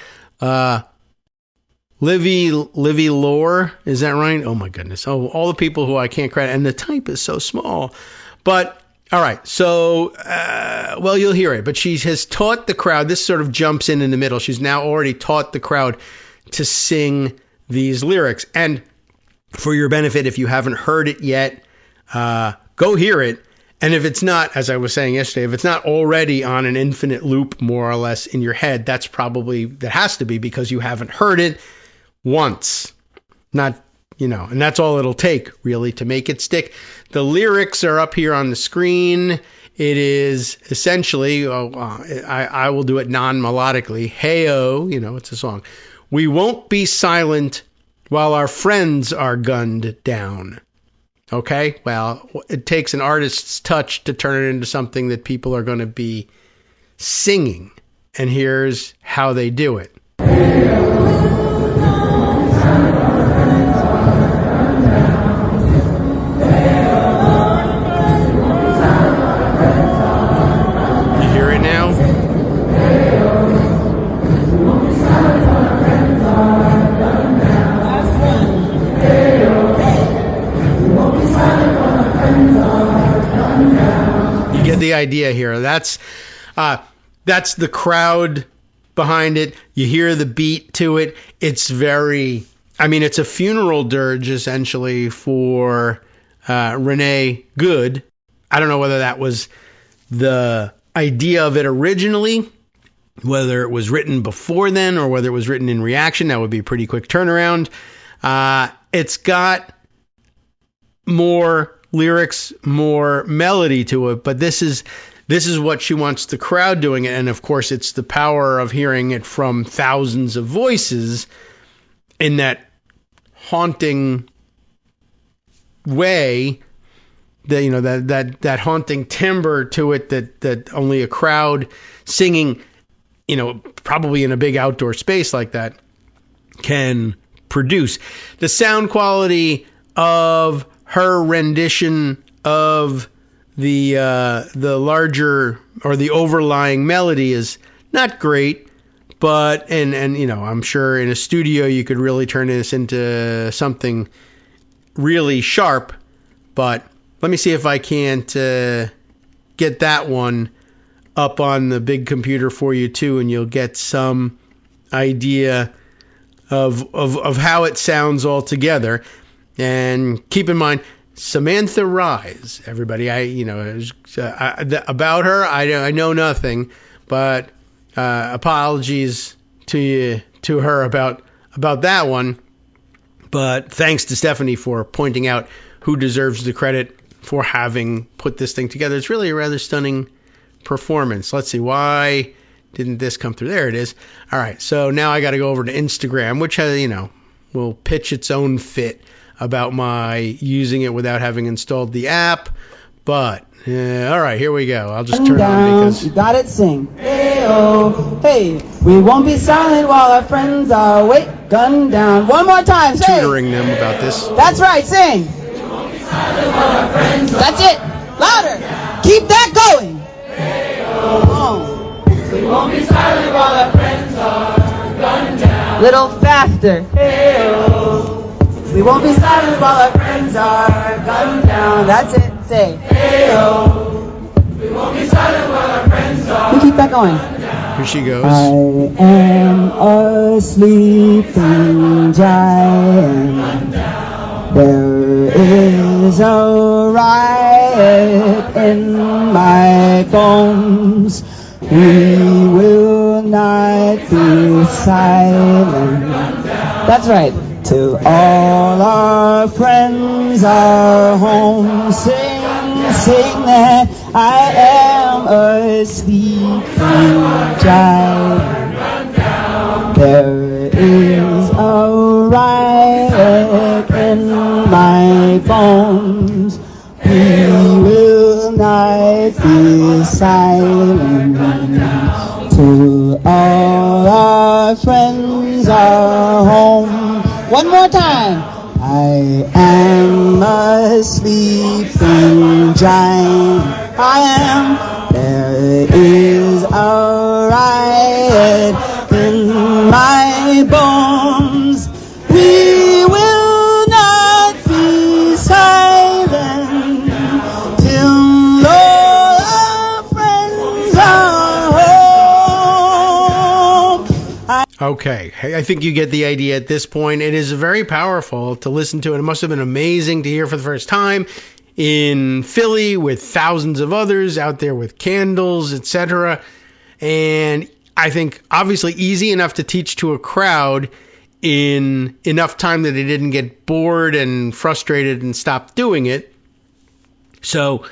Livy Lore, is that right? Oh my goodness. Oh, all the people who I can't credit, and the type is so small. But, all right, so, well, you'll hear it, but she has taught the crowd, this sort of jumps in the middle. She's now already taught the crowd to sing these lyrics. And for your benefit, if you haven't heard it yet, go hear it. And if it's not, as I was saying yesterday, if it's not already on an infinite loop, more or less, in your head, that has to be because you haven't heard it once. Not, and that's all it'll take, really, to make it stick. The lyrics are up here on the screen. It is essentially, I will do it non-melodically. Hey-oh, it's a song. We won't be silent while our friends are gunned down. Okay, well, it takes an artist's touch to turn it into something that people are going to be singing. And here's how they do it. You hear it now? You get the idea here. That's the crowd behind it. You hear the beat to it. It's it's a funeral dirge essentially for Renee Good. I don't know whether that was the idea of it originally, whether it was written before then or whether it was written in reaction. That would be a pretty quick turnaround. It's got more lyrics, more melody to it, but this is what she wants the crowd doing, and of course it's the power of hearing it from thousands of voices in that haunting way, that haunting timbre to it that only a crowd singing, probably in a big outdoor space like that can produce. The sound quality of her rendition of the larger or the overlying melody is not great, but and I'm sure in a studio you could really turn this into something really sharp. But let me see if I can't get that one up on the big computer for you too, and you'll get some idea of how it sounds all together. And keep in mind, Samantha Rise, everybody. About her, I know nothing, but apologies to her about that one. But thanks to Stephanie for pointing out who deserves the credit for having put this thing together. It's really a rather stunning performance. Let's see, why didn't this come through? There it is. All right, so now I got to go over to Instagram, which has, will pitch its own fit about my using it without having installed the app. But all right, here we go. I'll just turn it on because you got it. Sing. Hey-oh, hey, we won't be silent while our friends are gunned down. One more time, say. Tutoring them about this. That's right, sing. We won't be silent while our friends are That's it. Louder. Keep that going. Hey-oh, we won't be silent while our friends are gunned down. Little faster. Hey-oh. We won't be silent while our friends are gunned down. That's it. Say. Hey-oh. We won't be silent while our friends are. You keep that going. Here she goes. I am a sleeping giant. There is a riot in my bones. We will not be silent. That's right. Till all our friends are home, sing that I am a sleeping giant. There is a riot in my bones. We will not be silent till all our friends are home. One more time. I am a sleeping giant. I am. There is a riot in my bones. We will not be silent till all our friends are home. Okay, I think you get the idea at this point. It is very powerful to listen to, and it must have been amazing to hear for the first time in Philly with thousands of others out there with candles, etc. And I think obviously easy enough to teach to a crowd in enough time that they didn't get bored and frustrated and stop doing it. So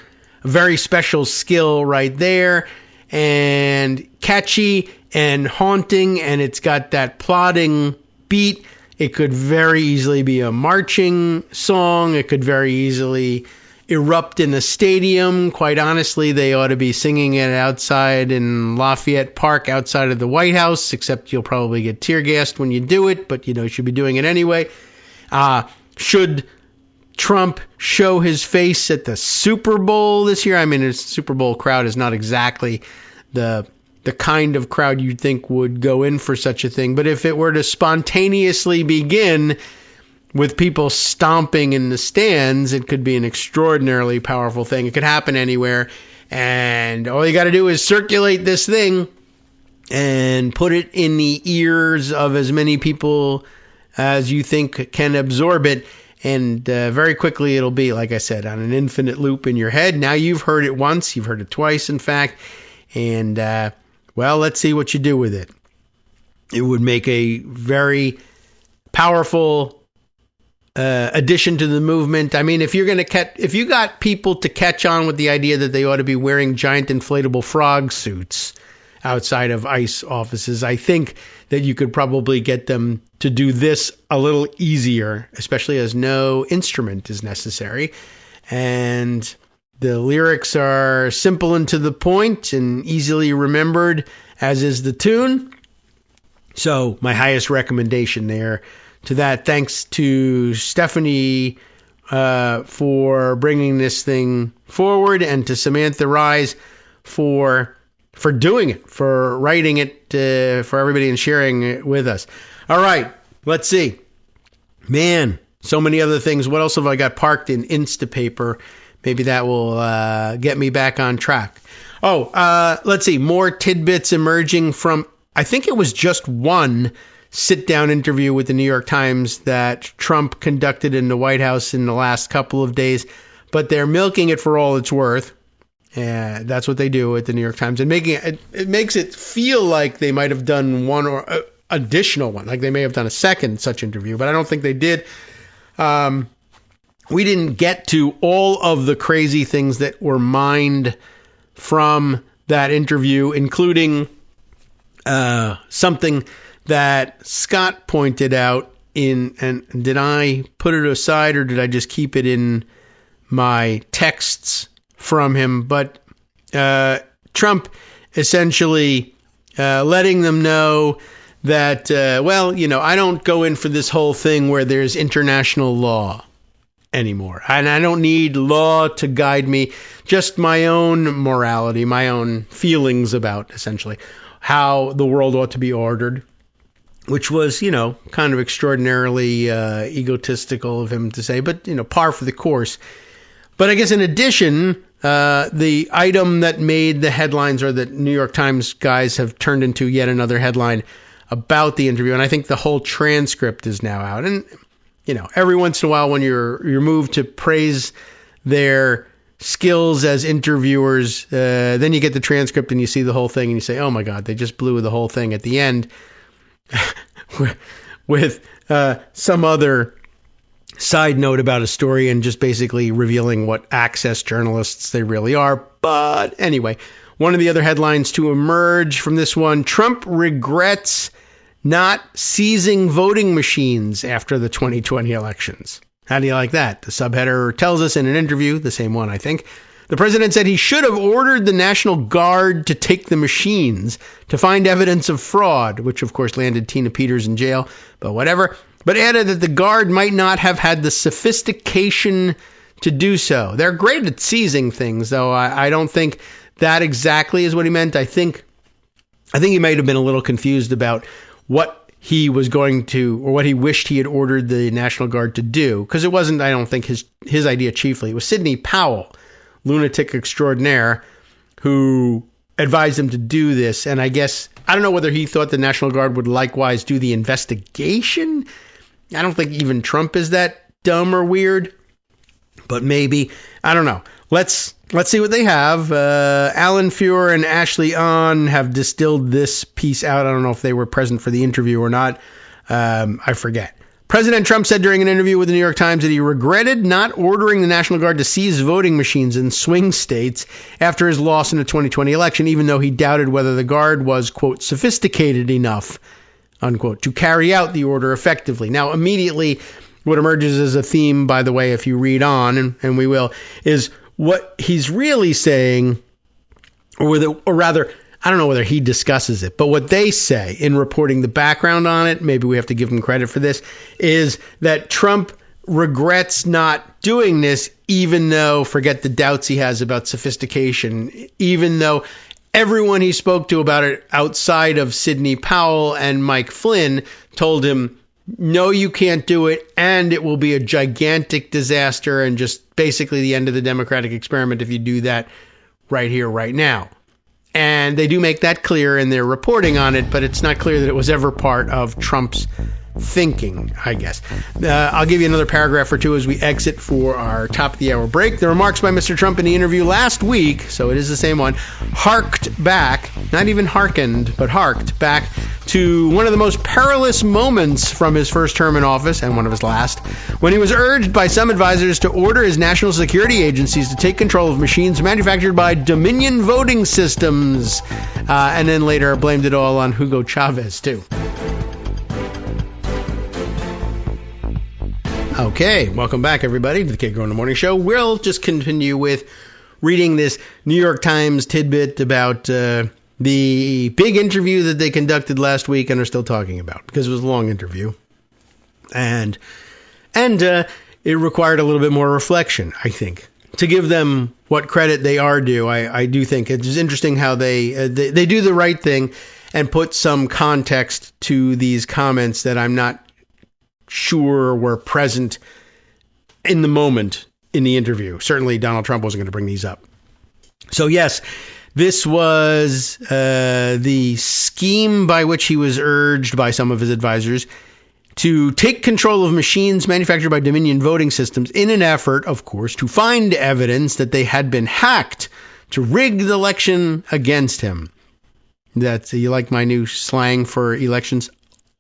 a very special skill right there, and catchy and haunting, and it's got that plodding beat. It could very easily be a marching song. It could very easily erupt in a stadium. Quite honestly, they ought to be singing it outside in Lafayette Park outside of the White House, except you'll probably get tear gassed when you do it, but you should be doing it anyway. Should Trump show his face at the Super Bowl this year? I mean, his Super Bowl crowd is not exactly the kind of crowd you'd think would go in for such a thing. But if it were to spontaneously begin with people stomping in the stands, it could be an extraordinarily powerful thing. It could happen anywhere. And all you got to do is circulate this thing and put it in the ears of as many people as you think can absorb it. And very quickly it'll be, like I said, on an infinite loop in your head. Now you've heard it once. You've heard it twice, in fact. And, well, let's see what you do with it. It would make a very powerful addition to the movement. I mean, if you got people to catch on with the idea that they ought to be wearing giant inflatable frog suits outside of ICE offices, I think that you could probably get them to do this a little easier, especially as no instrument is necessary. And the lyrics are simple and to the point and easily remembered, as is the tune. So my highest recommendation there to that. Thanks to Stephanie for bringing this thing forward, and to Samantha Rise for doing it, for writing it for everybody and sharing it with us. All right, let's see. Man, so many other things. What else have I got parked in Instapaper? Maybe that will get me back on track. Let's see. More tidbits emerging from, I think it was just one sit-down interview with the New York Times that Trump conducted in the White House in the last couple of days, but they're milking it for all it's worth. That's what they do at the New York Times, and making it makes it feel like they might have done one or additional one, like they may have done a second such interview, but I don't think they did. We didn't get to all of the crazy things that were mined from that interview, including something that Scott pointed out and did I put it aside or did I just keep it in my texts from him? But Trump essentially letting them know that, I don't go in for this whole thing where there's international law anymore. And I don't need law to guide me, just my own morality, my own feelings about essentially how the world ought to be ordered, which was, kind of extraordinarily egotistical of him to say, but, par for the course. But I guess in addition, the item that made the headlines, or that New York Times guys have turned into yet another headline about the interview, and I think the whole transcript is now out. And every once in a while when you're moved to praise their skills as interviewers, then you get the transcript and you see the whole thing and you say, oh my God, they just blew the whole thing at the end with some other side note about a story and just basically revealing what access journalists they really are. But anyway, one of the other headlines to emerge from this one: Trump regrets not seizing voting machines after the 2020 elections. How do you like that? The subheader tells us in an interview, the same one, I think, the president said he should have ordered the National Guard to take the machines to find evidence of fraud, which of course landed Tina Peters in jail, but whatever. But added that the Guard might not have had the sophistication to do so. They're great at seizing things, though. I don't think that exactly is what he meant. I think he might have been a little confused about what he was going to, or what he wished he had ordered the National Guard to do, because it wasn't, I don't think, his idea chiefly. It was Sidney Powell, lunatic extraordinaire, who advised him to do this. And I guess, I don't know whether he thought the National Guard would likewise do the investigation. I don't think even Trump is that dumb or weird, but maybe. I don't know. Let's see what they have. Alan Fuhr and Ashley Ahn have distilled this piece out. I don't know if they were present for the interview or not. I forget. President Trump said during an interview with the New York Times that he regretted not ordering the National Guard to seize voting machines in swing states after his loss in the 2020 election, even though he doubted whether the Guard was, quote, sophisticated enough, unquote, to carry out the order effectively. Now, immediately, what emerges as a theme, by the way, if you read on, and we will, is what he's really saying, or rather, I don't know whether he discusses it, but what they say in reporting the background on it, maybe we have to give him credit for this, is that Trump regrets not doing this, even though, forget the doubts he has about sophistication, even though everyone he spoke to about it outside of Sidney Powell and Mike Flynn told him, no, you can't do it, and it will be a gigantic disaster and just basically the end of the democratic experiment if you do that right here, right now. And they do make that clear in their reporting on it, but it's not clear that it was ever part of Trump's thinking, I guess. I'll give you another paragraph or two as we exit for our top of the hour break. The remarks by Mr. Trump in the interview last week, so it is the same one, harked back, not even hearkened, but harked back to one of the most perilous moments from his first term in office, and one of his last, when he was urged by some advisors to order his national security agencies to take control of machines manufactured by Dominion Voting Systems, and then later blamed it all on Hugo Chavez, too. Okay, welcome back, everybody, to the Kagro in the Morning Show. We'll just continue with reading this New York Times tidbit about the big interview that they conducted last week and are still talking about, because it was a long interview. And it required a little bit more reflection, I think. To give them what credit they are due, I do think it's interesting how they do the right thing and put some context to these comments that I'm not sure were present in the moment in the interview. Certainly Donald Trump wasn't going to bring these up. So yes, this was the scheme by which he was urged by some of his advisors to take control of machines manufactured by Dominion Voting Systems in an effort, of course, to find evidence that they had been hacked to rig the election against him. That's, you like my new slang for elections?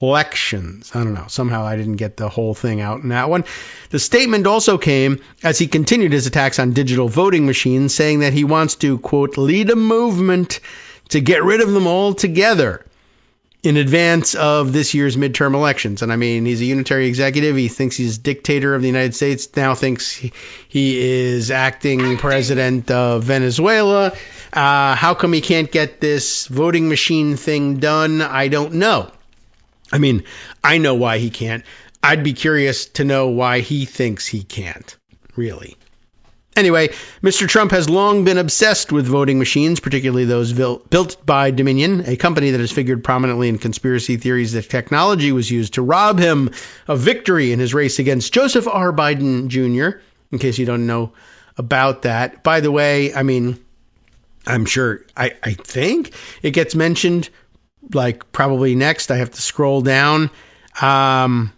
Elections. I don't know. Somehow I didn't get the whole thing out in that one. The statement also came as he continued his attacks on digital voting machines, saying that he wants to, quote, lead a movement to get rid of them altogether in advance of this year's midterm elections. And I mean, he's a unitary executive. He thinks he's dictator of the United States, now thinks he is acting president of Venezuela. How come he can't get this voting machine thing done? I don't know. I mean, I know why he can't. I'd be curious to know why he thinks he can't, really. Anyway, Mr. Trump has long been obsessed with voting machines, particularly those built by Dominion, a company that has figured prominently in conspiracy theories that technology was used to rob him of victory in his race against Joseph R. Biden Jr., in case you don't know about that. By the way, I mean, I'm sure, I think it gets mentioned like probably next. I have to scroll down. Well,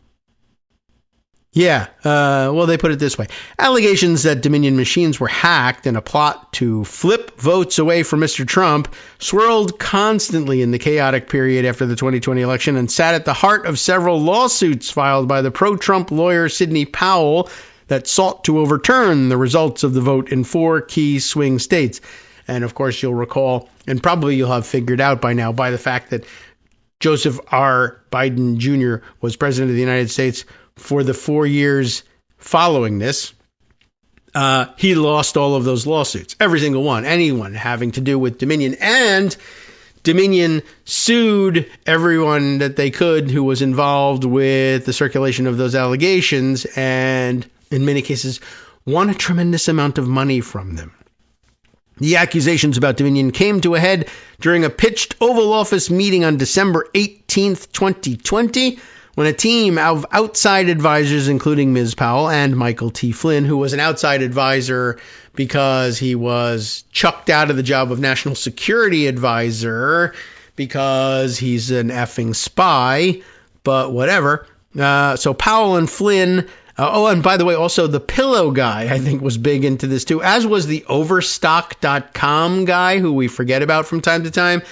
they put it this way. Allegations that Dominion machines were hacked in a plot to flip votes away from Mr. Trump swirled constantly in the chaotic period after the 2020 election and sat at the heart of several lawsuits filed by the pro-Trump lawyer Sidney Powell that sought to overturn the results of the vote in 4 key swing states. And of course, you'll recall, and probably you'll have figured out by now, by the fact that Joseph R. Biden Jr. was president of the United States for the 4 years following this, he lost all of those lawsuits, every single one, anyone having to do with Dominion. And Dominion sued everyone that they could who was involved with the circulation of those allegations, and in many cases won a tremendous amount of money from them. The accusations about Dominion came to a head during a pitched Oval Office meeting on December 18th, 2020, when a team of outside advisors, including Ms. Powell and Michael T. Flynn, who was an outside advisor because he was chucked out of the job of National Security Advisor because he's an effing spy, but whatever. So Powell and Flynn... and by the way, also the pillow guy, I think, was big into this too, as was the Overstock.com guy, who we forget about from time to time.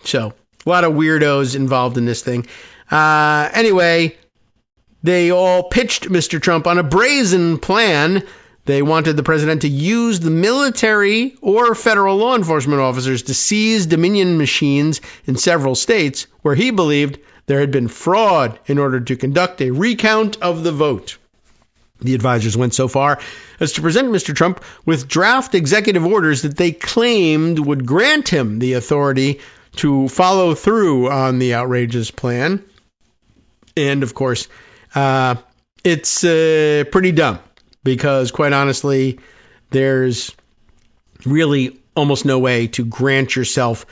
So a lot of weirdos involved in this thing. Anyway, they all pitched Mr. Trump on a brazen plan. They wanted the president to use the military or federal law enforcement officers to seize Dominion machines in several states where he believed there had been fraud in order to conduct a recount of the vote. The advisors went so far as to present Mr. Trump with draft executive orders that they claimed would grant him the authority to follow through on the outrageous plan. And, of course, it's pretty dumb because, quite honestly, there's really almost no way to grant yourself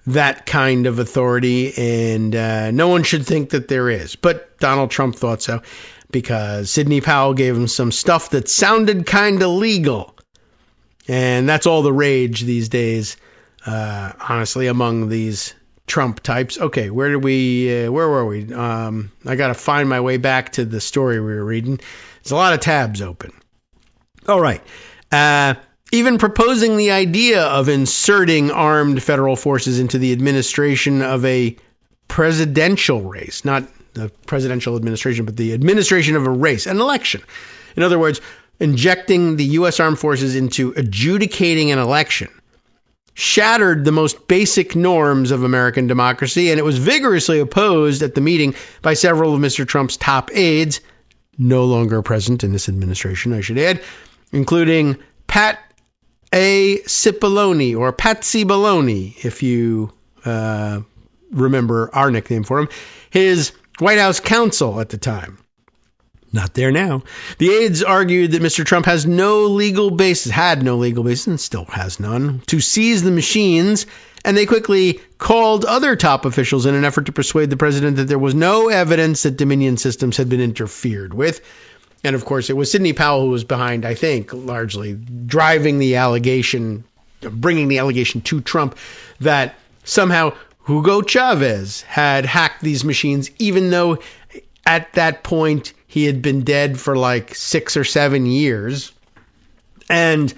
that kind of authority, and no one should think that there is. But Donald Trump thought so because Sidney Powell gave him some stuff that sounded kind of legal. And that's all the rage these days, honestly, among these Trump types. Okay, where were we? I got to find my way back to the story we were reading. There's a lot of tabs open. All right. Even proposing the idea of inserting armed federal forces into the administration of a presidential race, not the presidential administration, but the administration of a race, an election. In other words, injecting the U.S. Armed Forces into adjudicating an election shattered the most basic norms of American democracy, and it was vigorously opposed at the meeting by several of Mr. Trump's top aides, no longer present in this administration, I should add, including Pat A. Cipollone, or Patsy Baloney, if you remember our nickname for him, his White House counsel at the time. Not there now. The aides argued that Mr. Trump had no legal basis, and still has none, to seize the machines, and they quickly called other top officials in an effort to persuade the president that there was no evidence that Dominion systems had been interfered with. And, of course, it was Sidney Powell who was behind, I think, largely driving the allegation, bringing the allegation to Trump that somehow Hugo Chavez had hacked these machines, even though at that point he had been dead for like 6 or 7 years. And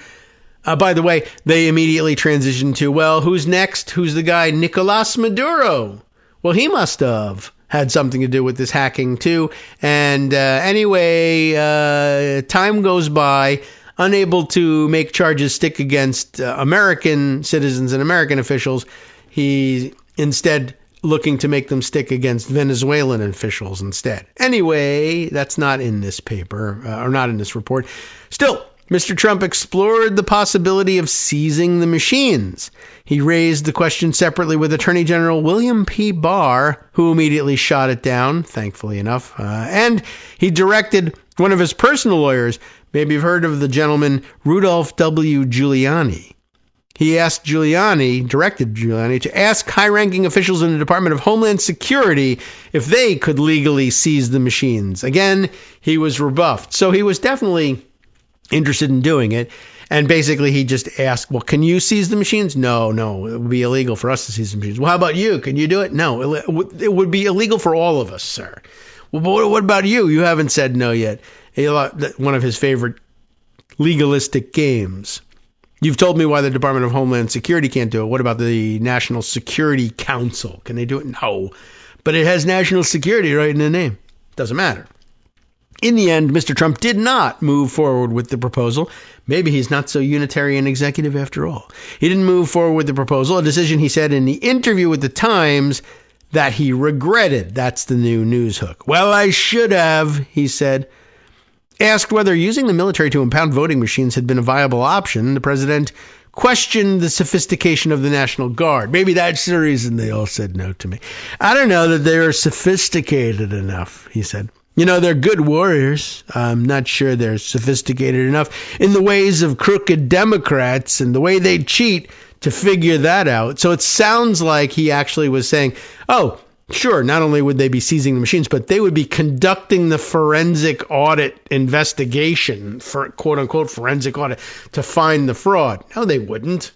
by the way, they immediately transitioned to, well, who's next? Who's the guy? Nicolas Maduro. Well, he must have had something to do with this hacking too. And anyway, time goes by, unable to make charges stick against American citizens and American officials. He instead looking to make them stick against Venezuelan officials instead. Anyway, that's not in this paper, or not in this report. Still, Mr. Trump explored the possibility of seizing the machines. He raised the question separately with Attorney General William P. Barr, who immediately shot it down, thankfully enough. And he directed one of his personal lawyers, maybe you've heard of the gentleman Rudolph W. Giuliani. He directed Giuliani to ask high-ranking officials in the Department of Homeland Security if they could legally seize the machines. Again, he was rebuffed. So he was definitely interested in doing it. And basically he just asked, well, can you seize the machines? No, it would be illegal for us to seize the machines. Well, how about you? Can you do it? No, it would be illegal for all of us, sir. Well, but what about you? You haven't said no yet. One of his favorite legalistic games. You've told me why the Department of Homeland Security can't do it. What about the National Security Council? Can they do it? No. But it has national security right in the name. Doesn't matter. In the end, Mr. Trump did not move forward with the proposal. Maybe he's not so unitarian executive after all. He didn't move forward with the proposal, a decision he said in the interview with the Times that he regretted. That's the new news hook. Well, I should have, he said. Asked whether using the military to impound voting machines had been a viable option, the president questioned the sophistication of the National Guard. Maybe that's the reason they all said no to me. I don't know that they're sophisticated enough, he said. You know, they're good warriors. I'm not sure they're sophisticated enough in the ways of crooked Democrats and the way they cheat to figure that out. So it sounds like he actually was saying, oh, sure, not only would they be seizing the machines, but they would be conducting the forensic audit investigation, for quote-unquote forensic audit, to find the fraud. No, they wouldn't.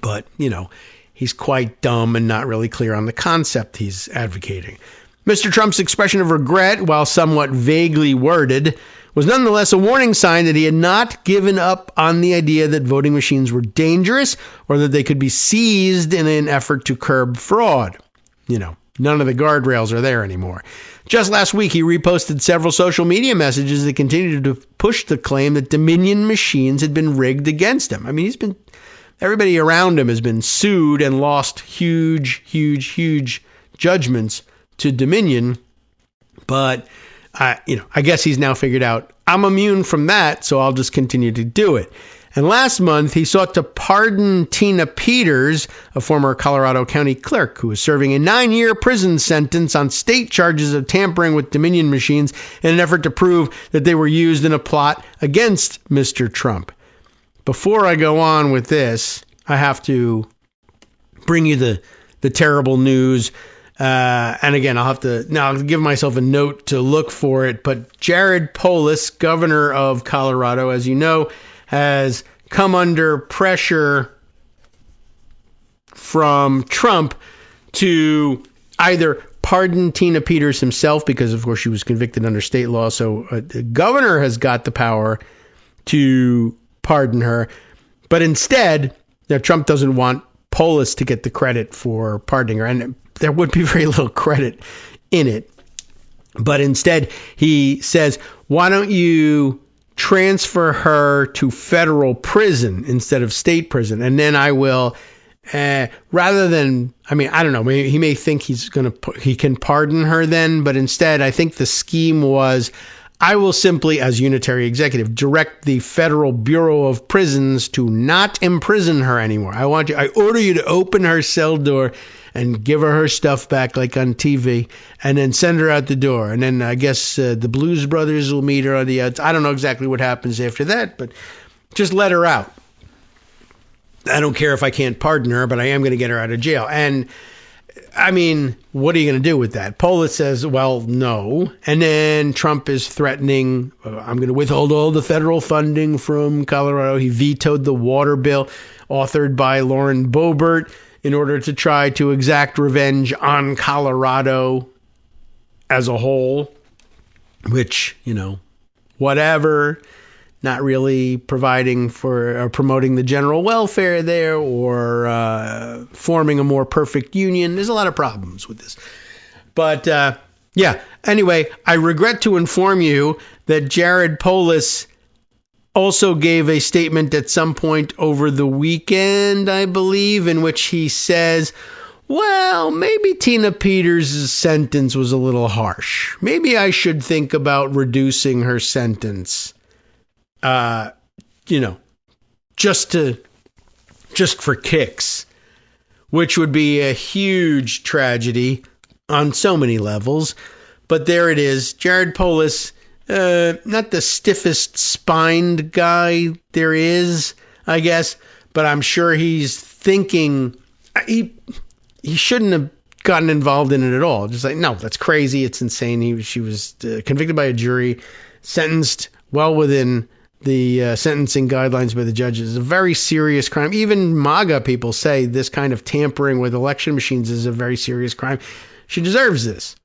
But, you know, he's quite dumb and not really clear on the concept he's advocating. Mr. Trump's expression of regret, while somewhat vaguely worded, was nonetheless a warning sign that he had not given up on the idea that voting machines were dangerous or that they could be seized in an effort to curb fraud. You know, none of the guardrails are there anymore. Just last week, he reposted several social media messages that continued to push the claim that Dominion machines had been rigged against him. I mean, everybody around him has been sued and lost huge judgments to Dominion, but I guess he's now figured out I'm immune from that, so I'll just continue to do it. And last month, he sought to pardon Tina Peters, a former Colorado County clerk who was serving a 9-year prison sentence on state charges of tampering with Dominion machines in an effort to prove that they were used in a plot against Mr. Trump. Before I go on with this, I have to bring you the terrible news. And again, I'll give myself a note to look for it. But Jared Polis, governor of Colorado, as you know, has come under pressure from Trump to either pardon Tina Peters himself, because of course she was convicted under state law. So the governor has got the power to pardon her. But instead, Trump doesn't want Polis to get the credit for pardoning her. And there would be very little credit in it. But instead, he says, why don't you transfer her to federal prison instead of state prison? And then I will, rather than, I don't know, he may think he can pardon her then, but instead I think the scheme was, I will simply, as unitary executive, direct the Federal Bureau of Prisons to not imprison her anymore. I order you to open her cell door and give her stuff back like on TV, and then send her out the door. And then I guess the Blues Brothers will meet her on the outside. I don't know exactly what happens after that, but just let her out. I don't care if I can't pardon her, but I am going to get her out of jail. And what are you going to do with that? Polis says, well, no. And then Trump is threatening, I'm going to withhold all the federal funding from Colorado. He vetoed the water bill authored by Lauren Boebert in order to try to exact revenge on Colorado as a whole, which, whatever, not really providing for or promoting the general welfare there or forming a more perfect union. There's a lot of problems with this. But, anyway, I regret to inform you that Jared Polis also gave a statement at some point over the weekend, I believe, in which he says, well, maybe Tina Peters' sentence was a little harsh. Maybe I should think about reducing her sentence, just for kicks, which would be a huge tragedy on so many levels. But there it is. Jared Polis, not the stiffest spined guy there is, I guess, but I'm sure he's thinking he shouldn't have gotten involved in it at all. Just like, no, that's crazy. It's insane. She was convicted by a jury, sentenced well within the sentencing guidelines by the judges. It's a very serious crime. Even MAGA people say this kind of tampering with election machines is a very serious crime. She deserves this.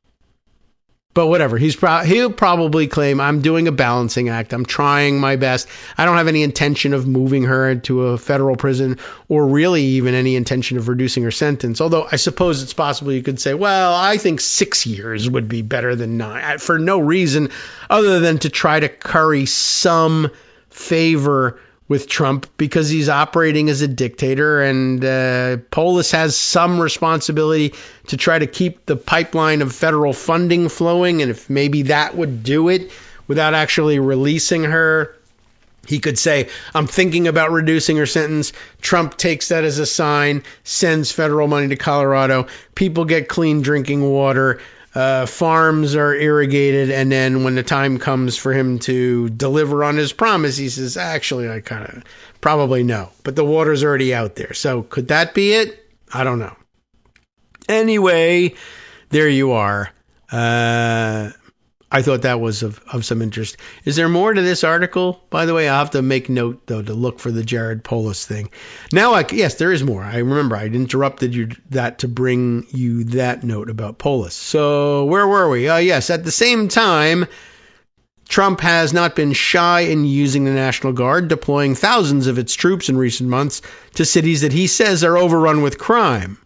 But whatever, he'll probably claim, I'm doing a balancing act. I'm trying my best. I don't have any intention of moving her into a federal prison or really even any intention of reducing her sentence. Although I suppose it's possible you could say, well, I think 6 years would be better than 9 for no reason other than to try to curry some favor with Trump because he's operating as a dictator, and Polis has some responsibility to try to keep the pipeline of federal funding flowing, and if maybe that would do it, without actually releasing her. He could say, I'm thinking about reducing her sentence. Trump takes that as a sign, sends federal money to Colorado. People get clean drinking water. Farms are irrigated. And then when the time comes for him to deliver on his promise, he says, actually, I kind of probably no. But the water's already out there. So could that be it? I don't know. Anyway, there you are. I thought that was of some interest. Is there more to this article? By the way, I'll have to make note, though, to look for the Jared Polis thing. Now, yes, there is more. I remember I interrupted that to bring you that note about Polis. So where were we? Yes, at the same time, Trump has not been shy in using the National Guard, deploying thousands of its troops in recent months to cities that he says are overrun with crime.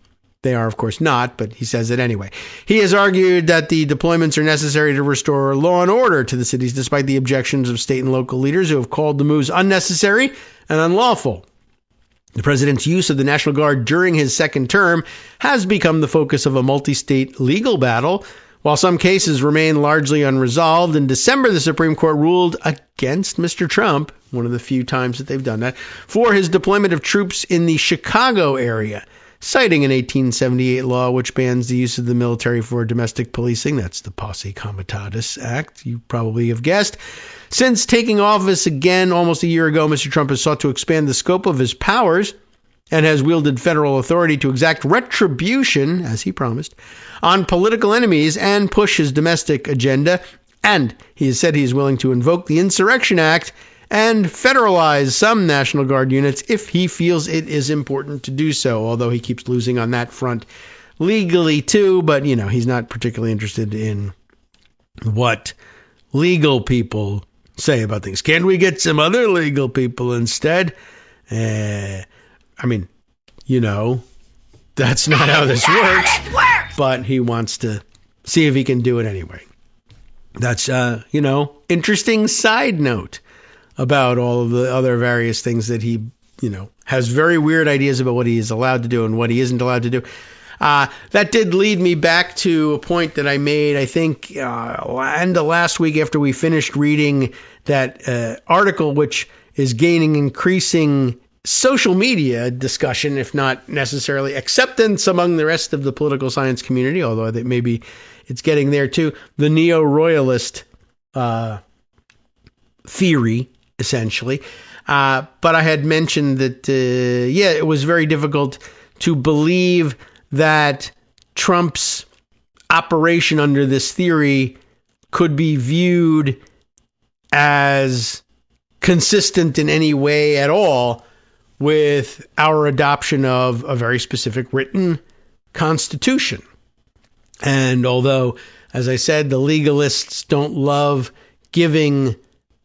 They are, of course, not, but he says it anyway. He has argued that the deployments are necessary to restore law and order to the cities, despite the objections of state and local leaders who have called the moves unnecessary and unlawful. The president's use of the National Guard during his second term has become the focus of a multi-state legal battle. While some cases remain largely unresolved, in December, the Supreme Court ruled against Mr. Trump, one of the few times that they've done that, for his deployment of troops in the Chicago area, citing an 1878 law which bans the use of the military for domestic policing. That's the Posse Comitatus Act, you probably have guessed. Since taking office again almost a year ago, Mr. Trump has sought to expand the scope of his powers and has wielded federal authority to exact retribution, as he promised, on political enemies and push his domestic agenda. And he has said he is willing to invoke the Insurrection Act and federalize some National Guard units if he feels it is important to do so, although he keeps losing on that front legally too. But, he's not particularly interested in what legal people say about things. Can we get some other legal people instead? That's not how this works. But he wants to see if he can do it anyway. That's, interesting side note about all of the other various things that he, has very weird ideas about what he is allowed to do and what he isn't allowed to do. That did lead me back to a point that I made, I think, end of last week after we finished reading that article, which is gaining increasing social media discussion, if not necessarily acceptance among the rest of the political science community, although I think maybe it's getting there too, the neo-royalist theory, essentially. But I had mentioned that, it was very difficult to believe that Trump's operation under this theory could be viewed as consistent in any way at all with our adoption of a very specific written constitution. And although, as I said, the legalists don't love giving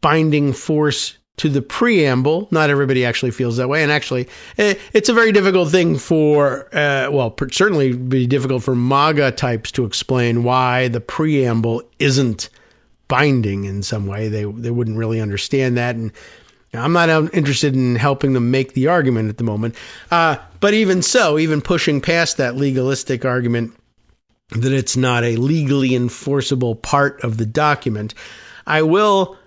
binding force to the preamble, not everybody actually feels that way. And actually, it's a very difficult thing for, certainly be difficult for MAGA types to explain why the preamble isn't binding in some way. They wouldn't really understand that. And I'm not interested in helping them make the argument at the moment. But even so, even pushing past that legalistic argument that it's not a legally enforceable part of the document, I will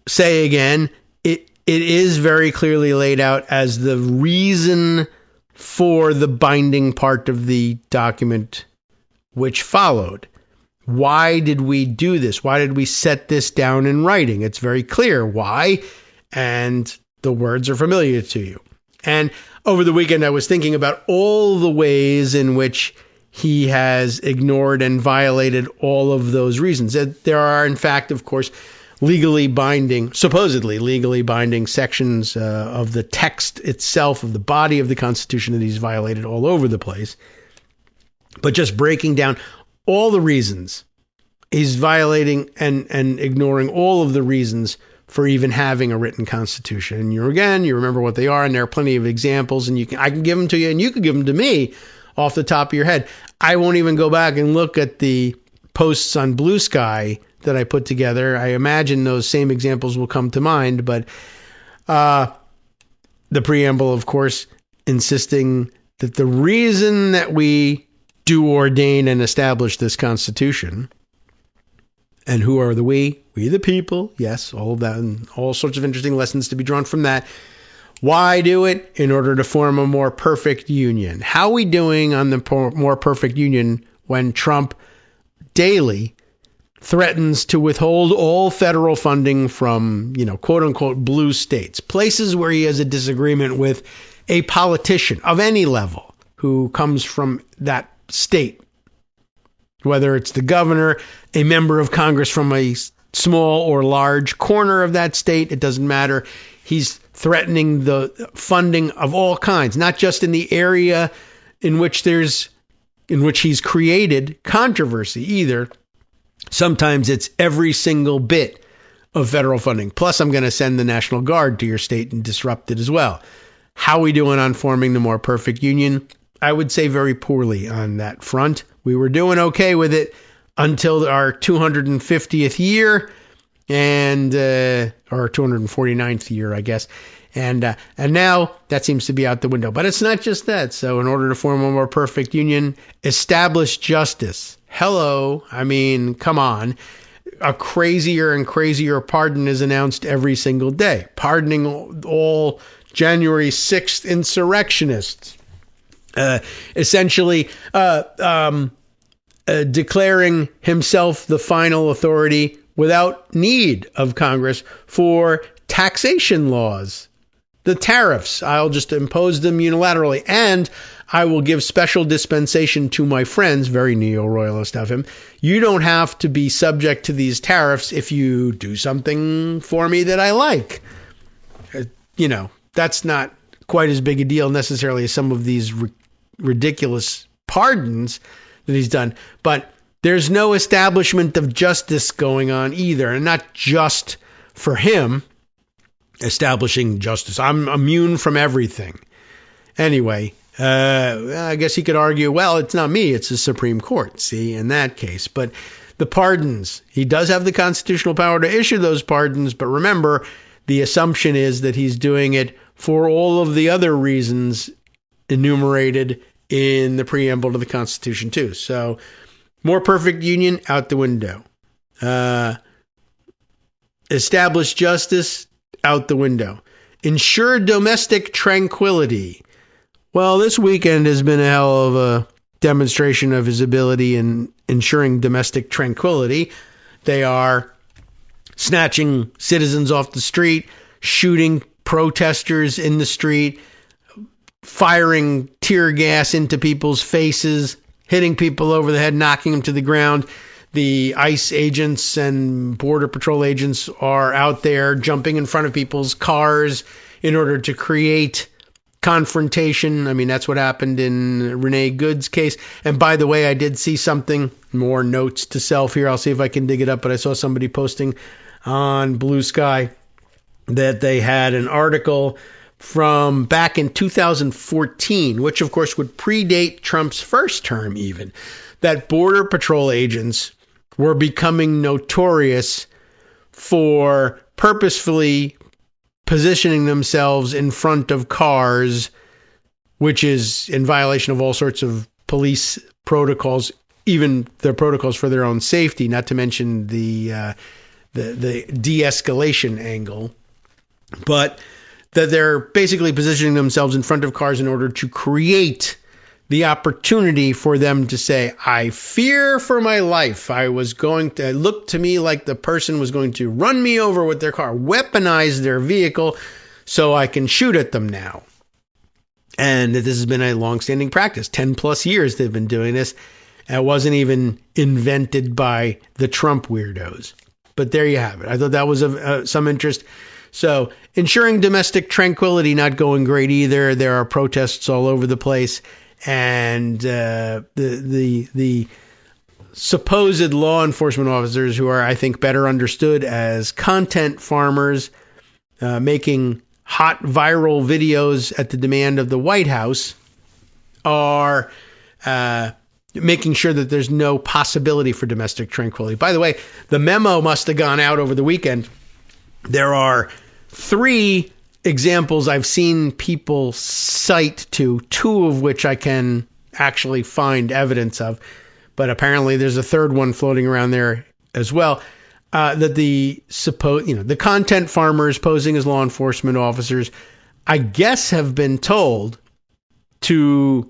say again, it is very clearly laid out as the reason for the binding part of the document which followed. Why did we do this? Why did we set this down in writing? It's very clear why, and the words are familiar to you. And over the weekend, I was thinking about all the ways in which he has ignored and violated all of those reasons. There are, in fact, of course, supposedly legally binding sections of the text itself, of the body of the Constitution that he's violated all over the place. But just breaking down all the reasons he's violating and ignoring all of the reasons for even having a written Constitution. And you remember what they are, and there are plenty of examples, and I can give them to you, and you can give them to me off the top of your head. I won't even go back and look at the posts on Blue Sky that I put together. I imagine those same examples will come to mind, but the preamble, of course, insisting that the reason that we do ordain and establish this Constitution And who are the we? We the people. Yes, all of that and all sorts of interesting lessons to be drawn from that. Why do it? In order to form a more perfect union. How are we doing on the more perfect union when Trump daily threatens to withhold all federal funding from, quote unquote, blue states, places where he has a disagreement with a politician of any level who comes from that state, whether it's the governor, a member of Congress from a small or large corner of that state, it doesn't matter. He's threatening the funding of all kinds, not just in the area in which he's created controversy either. Sometimes it's every single bit of federal funding. Plus, I'm going to send the National Guard to your state and disrupt it as well. How are we doing on forming the more perfect union? I would say very poorly on that front. We were doing okay with it until our 250th year and or 249th year, I guess. And now that seems to be out the window. But it's not just that. So in order to form a more perfect union, establish justice. Hello. I mean, come on. A crazier and crazier pardon is announced every single day. Pardoning all January 6th insurrectionists. Essentially declaring himself the final authority without need of Congress for taxation laws. The tariffs, I'll just impose them unilaterally, and I will give special dispensation to my friends, very neo-royalist of him. You don't have to be subject to these tariffs if you do something for me that I like. That's not quite as big a deal necessarily as some of these ridiculous pardons that he's done. But there's no establishment of justice going on either, and not just for him establishing justice. I'm immune from everything. Anyway, I guess he could argue, well, it's not me, it's the Supreme Court, see, in that case. But the pardons, he does have the constitutional power to issue those pardons, but remember, the assumption is that he's doing it for all of the other reasons enumerated in the preamble to the Constitution too. So, more perfect union, out the window. Establish justice, out the window. Ensure domestic tranquility. Well, this weekend has been a hell of a demonstration of his ability in ensuring domestic tranquility. They are snatching citizens off the street, shooting protesters in the street, firing tear gas into people's faces, hitting people over the head, knocking them to the ground. The ICE agents and Border Patrol agents are out there jumping in front of people's cars in order to create confrontation. I mean, that's what happened in Renee Good's case. And by the way, I did see something, more notes to self here. I'll see if I can dig it up, but I saw somebody posting on Blue Sky that they had an article from back in 2014, which of course would predate Trump's first term even, that Border Patrol agents were becoming notorious for purposefully positioning themselves in front of cars, which is in violation of all sorts of police protocols, even their protocols for their own safety, not to mention the de-escalation angle. But that they're basically positioning themselves in front of cars in order to create the opportunity for them to say, I fear for my life. It looked to me like the person was going to run me over with their car, weaponize their vehicle so I can shoot at them now. And this has been a long-standing practice. 10 plus years they've been doing this. It wasn't even invented by the Trump weirdos. But there you have it. I thought that was of some interest. So ensuring domestic tranquility, not going great either. There are protests all over the place. And the supposed law enforcement officers, who are, I think, better understood as content farmers, making hot viral videos at the demand of the White House, are making sure that there's no possibility for domestic tranquility. By the way, the memo must have gone out over the weekend. There are 3 examples I've seen people cite to, 2 of which I can actually find evidence of. But apparently there's a third one floating around there as well, that the content farmers posing as law enforcement officers, I guess, have been told to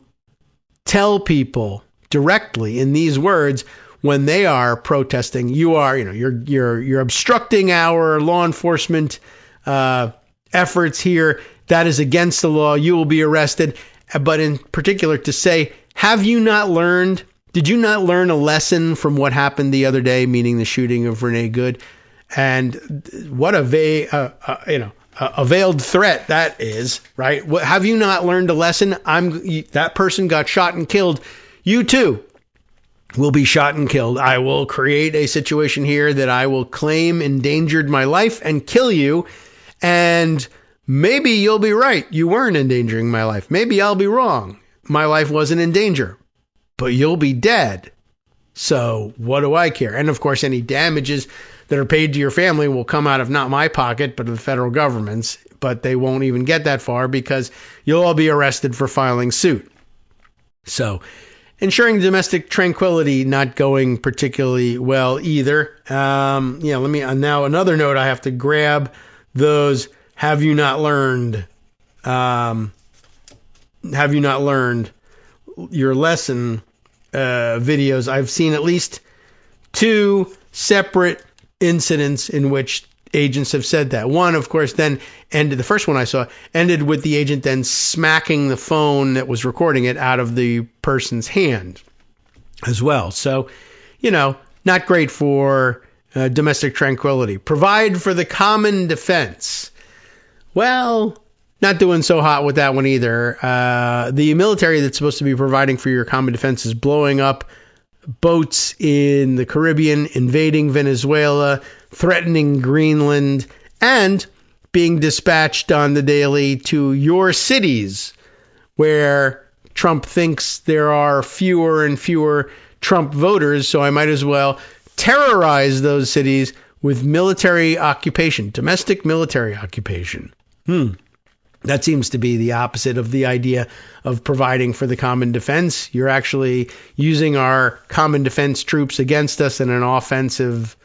tell people directly in these words when they are protesting, you're obstructing our law enforcement efforts here. That is against the law. You will be arrested. But in particular, to say, did you not learn a lesson from what happened the other day, meaning the shooting of Renee Good? And what a veiled threat that is, right? Have you not learned a lesson? That person got shot and killed. You too will be shot and killed. I will create a situation here that I will claim endangered my life and kill you. And maybe you'll be right. You weren't endangering my life. Maybe I'll be wrong. My life wasn't in danger, but you'll be dead. So what do I care? And of course, any damages that are paid to your family will come out of not my pocket, but of the federal government's. But they won't even get that far because you'll all be arrested for filing suit. So ensuring domestic tranquility not going particularly well either. Let me now another note. I have to grab those. Have you not learned? Have you not learned your lesson videos? I've seen at least 2 separate incidents in which agents have said that. One, of course, then ended. The first one I saw ended with the agent then smacking the phone that was recording it out of the person's hand as well. So, not great for domestic tranquility. Provide for the common defense. Well, not doing so hot with that one either. The military that's supposed to be providing for your common defense is blowing up boats in the Caribbean, invading Venezuela, threatening Greenland, and being dispatched on the daily to your cities where Trump thinks there are fewer and fewer Trump voters, so I might as well terrorize those cities with military occupation, domestic military occupation. That seems to be the opposite of the idea of providing for the common defense. You're actually using our common defense troops against us in an offensive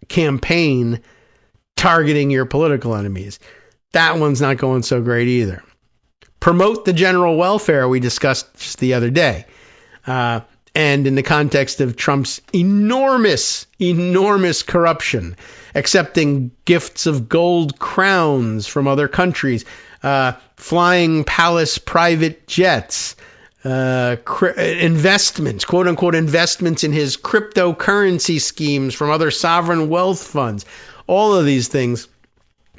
campaign targeting your political enemies. That one's not going so great either. Promote the general welfare we discussed just the other day. And in the context of Trump's enormous corruption, accepting gifts of gold crowns from other countries, flying palace private jets, investments, quote unquote investments in his cryptocurrency schemes from other sovereign wealth funds, all of these things.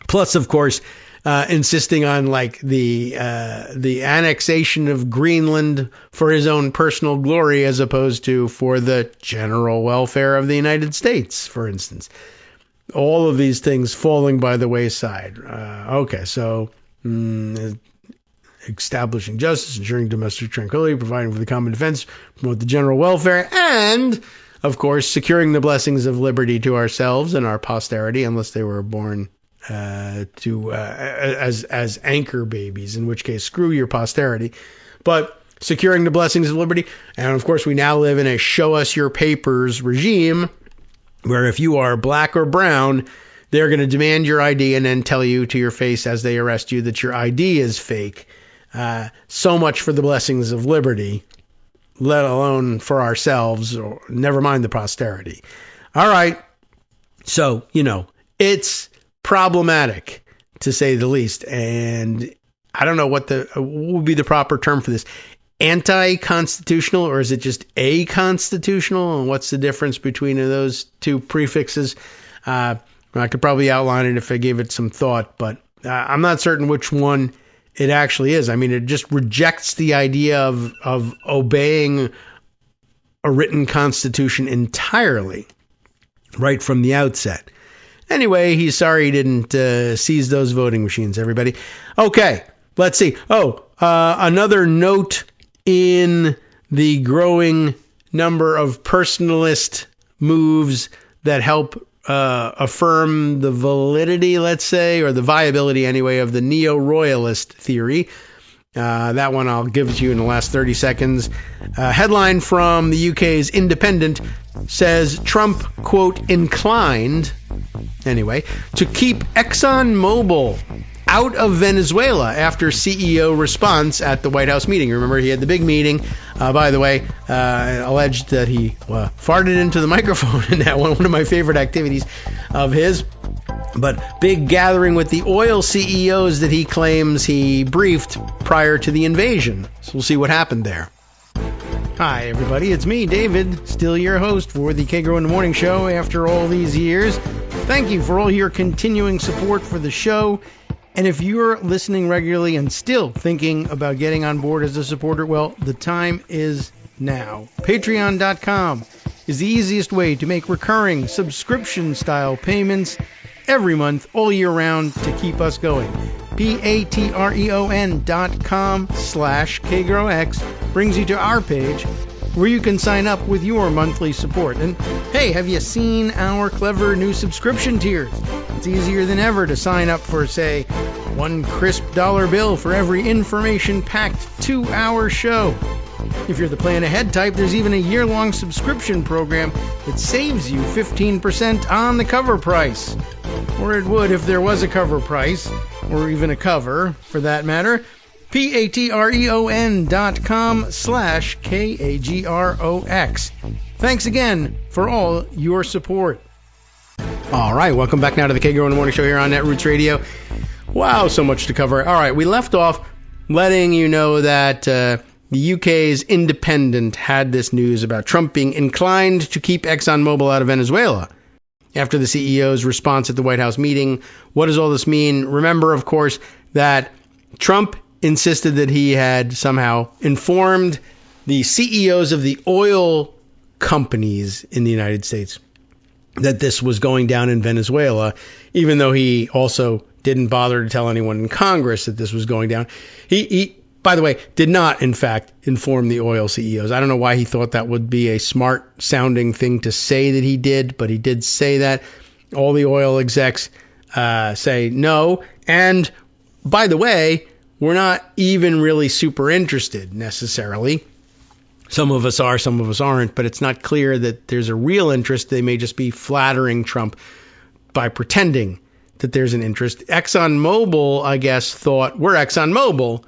Plus, of course, insisting on the annexation of Greenland for his own personal glory as opposed to for the general welfare of the United States, for instance. All of these things falling by the wayside. So establishing justice, ensuring domestic tranquility, providing for the common defense, promote the general welfare, and, of course, securing the blessings of liberty to ourselves and our posterity, unless they were born as anchor babies, in which case screw your posterity. But securing the blessings of liberty, and of course we now live in a show us your papers regime, where if you are black or brown, they're going to demand your ID and then tell you to your face as they arrest you that your ID is fake. So much for the blessings of liberty, let alone for ourselves, or never mind the posterity. All right. So, it's problematic, to say the least. And I don't know what would be the proper term for this. Anti-constitutional, or is it just a-constitutional? And what's the difference between those two prefixes? I could probably outline it if I gave it some thought, but I'm not certain which one it actually is. I mean, it just rejects the idea of obeying a written constitution entirely right from the outset. Anyway, he's sorry he didn't seize those voting machines, everybody. Okay, let's see. Another note in the growing number of personalist moves that help affirm the validity, let's say, or the viability anyway, of the neo-royalist theory. That one I'll give to you in the last 30 seconds. Headline from the UK's Independent says Trump, quote, inclined, anyway, to keep ExxonMobil out of Venezuela after CEO response at the White House meeting. Remember, he had the big meeting. By the way, alleged that he farted into the microphone in that one of my favorite activities of his. But big gathering with the oil CEOs that he claims he briefed prior to the invasion. So we'll see what happened there. Hi, everybody. It's me, David, still your host for the Kagro in the Morning Show after all these years. Thank you for all your continuing support for the show. And if you're listening regularly and still thinking about getting on board as a supporter, well, the time is now. Patreon.com is the easiest way to make recurring subscription-style payments every month, all year round, to keep us going. patreon.com/KagroX brings you to our page where you can sign up with your monthly support. And hey, have you seen our clever new subscription tiers? It's easier than ever to sign up for, say, one crisp dollar bill for every information-packed 2-hour show. If you're the plan ahead type, there's even a year-long subscription program that saves you 15% on the cover price. Or it would if there was a cover price, or even a cover, for that matter. patreon.com/KAGROX. Thanks again for all your support. All right, welcome back now to the Kagro in the Morning Show here on Netroots Radio. Wow, so much to cover. All right, we left off letting you know that the UK's Independent had this news about Trump being inclined to keep ExxonMobil out of Venezuela after the CEO's response at the White House meeting. What does all this mean? Remember, of course, that Trump insisted that he had somehow informed the CEOs of the oil companies in the United States that this was going down in Venezuela, even though he also didn't bother to tell anyone in Congress that this was going down. He by the way, did not, in fact, inform the oil CEOs. I don't know why he thought that would be a smart-sounding thing to say that he did, but he did say that. All the oil execs say no. And, by the way, we're not even really super interested, necessarily. Some of us are, some of us aren't, but it's not clear that there's a real interest. They may just be flattering Trump by pretending that there's an interest. ExxonMobil, I guess, thought, we're ExxonMobil.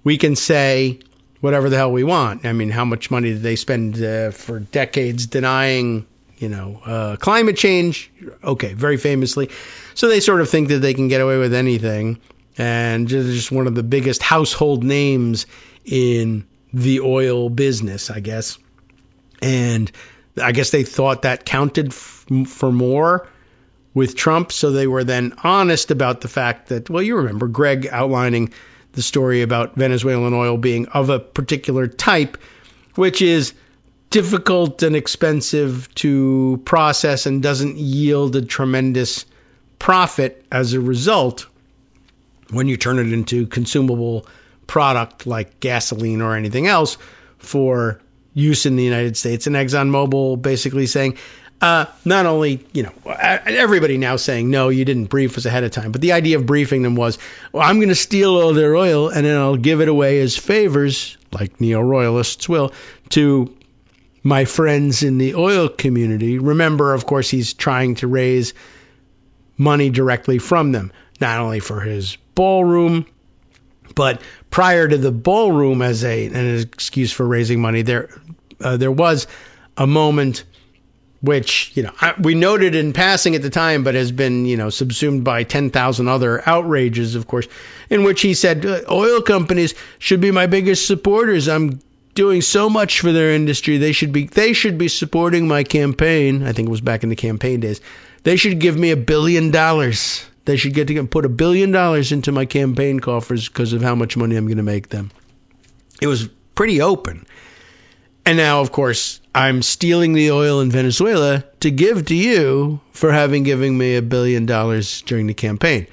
We can say whatever the hell we want. I mean, how much money did they spend for decades denying, climate change? Okay, very famously. So they sort of think that they can get away with anything. And just one of the biggest household names in the oil business, I guess. And I guess they thought that counted for more with Trump. So they were then honest about the fact that, well, you remember Greg outlining the story about Venezuelan oil being of a particular type, which is difficult and expensive to process and doesn't yield a tremendous profit as a result when you turn it into consumable product like gasoline or anything else for use in the United States. And ExxonMobil basically saying, not only, everybody now saying, no, you didn't brief us ahead of time. But the idea of briefing them was, well, I'm going to steal all their oil and then I'll give it away as favors, like neo-royalists will, to my friends in the oil community. Remember, of course, he's trying to raise money directly from them, not only for his ballroom, but prior to the ballroom as an excuse for raising money, there was a moment which, we noted in passing at the time, but has been, subsumed by 10,000 other outrages, of course, in which he said, oil companies should be my biggest supporters. I'm doing so much for their industry. They should be supporting my campaign. I think it was back in the campaign days. They should give me $1 billion. They should get to put $1 billion into my campaign coffers because of how much money I'm going to make them. It was pretty open. And now, of course, I'm stealing the oil in Venezuela to give to you for having given me $1 billion during the campaign.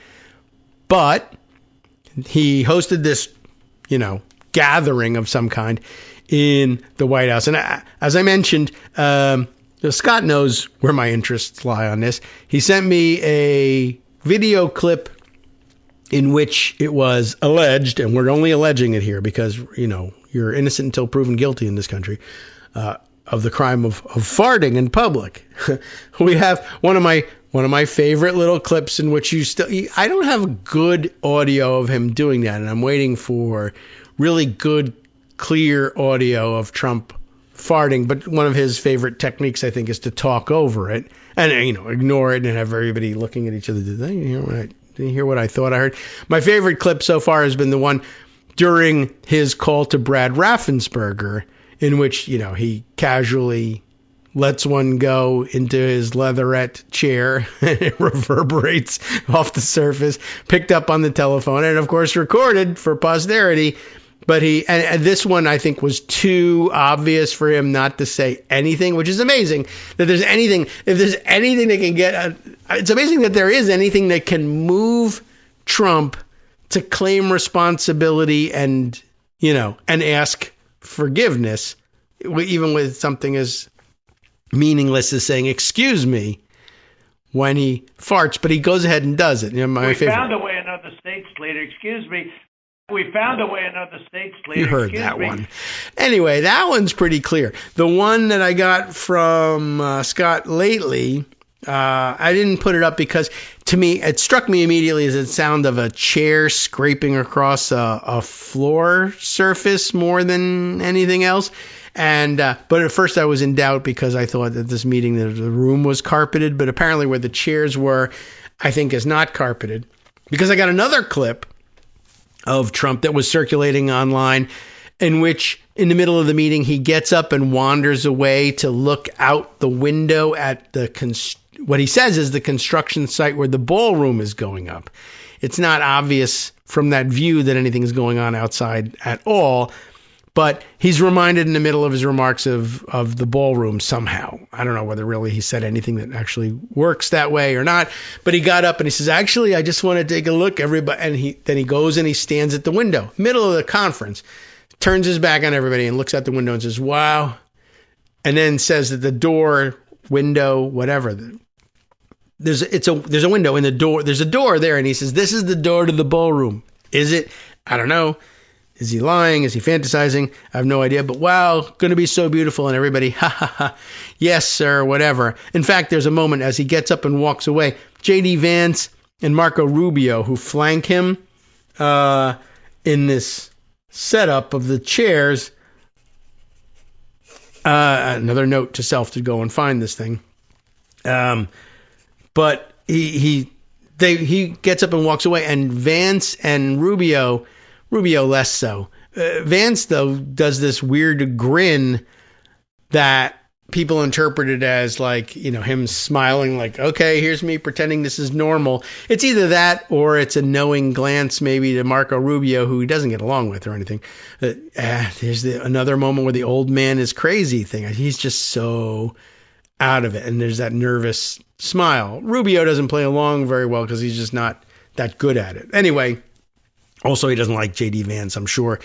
But he hosted this, gathering of some kind in the White House. And as I mentioned, Scott knows where my interests lie on this. He sent me a video clip in which it was alleged, and we're only alleging it here because, you're innocent until proven guilty in this country, of the crime of farting in public. We have one of my favorite little clips in which I don't have good audio of him doing that, and I'm waiting for really good, clear audio of Trump farting. But one of his favorite techniques, I think, is to talk over it and, ignore it and have everybody looking at each other. Did they hear what I thought I heard? My favorite clip so far has been the one during his call to Brad Raffensperger, in which, he casually lets one go into his leatherette chair and it reverberates off the surface, picked up on the telephone and, of course, recorded for posterity. But and this one, I think, was too obvious for him not to say anything, which is amazing that there's anything. If there's anything that can get, it's amazing that there is anything that can move Trump to claim responsibility and ask forgiveness, even with something as meaningless as saying, excuse me, when he farts, but he goes ahead and does it. We found a way another state's later, excuse me. We found a way another state's later. You heard that one. Anyway, that one's pretty clear. The one that I got from Scott lately, I didn't put it up because, to me, it struck me immediately as the sound of a chair scraping across a floor surface more than anything else. But at first I was in doubt because I thought that this meeting, the room was carpeted, but apparently where the chairs were, I think is not carpeted. Because I got another clip of Trump that was circulating online in which, in the middle of the meeting, he gets up and wanders away to look out the window at what he says is the construction site where the ballroom is going up. It's not obvious from that view that anything is going on outside at all, but he's reminded in the middle of his remarks of the ballroom somehow. I don't know whether really he said anything that actually works that way or not, but he got up and he says, actually, I just want to take a look, everybody. And then he goes and he stands at the window, middle of the conference, turns his back on everybody and looks out the window and says, wow. And then says that the door, window, whatever, there's a window in the door. There's a door there. And he says, this is the door to the ballroom. Is it? I don't know. Is he lying? Is he fantasizing? I have no idea. But wow, going to be so beautiful. And everybody, ha ha ha. Yes, sir, whatever. In fact, there's a moment as he gets up and walks away. J.D. Vance and Marco Rubio, who flank him in this setup of the chairs. Another note to self to go and find this thing. But he gets up and walks away, and Vance and Rubio less so. Vance, though, does this weird grin that people interpreted as like, him smiling like, okay, here's me pretending this is normal. It's either that or it's a knowing glance maybe to Marco Rubio, who he doesn't get along with or anything. There's another moment where the old man is crazy thing. He's just so out of it. And there's that nervous smile. Rubio doesn't play along very well because he's just not that good at it. Anyway, also he doesn't like J.D. Vance, I'm sure.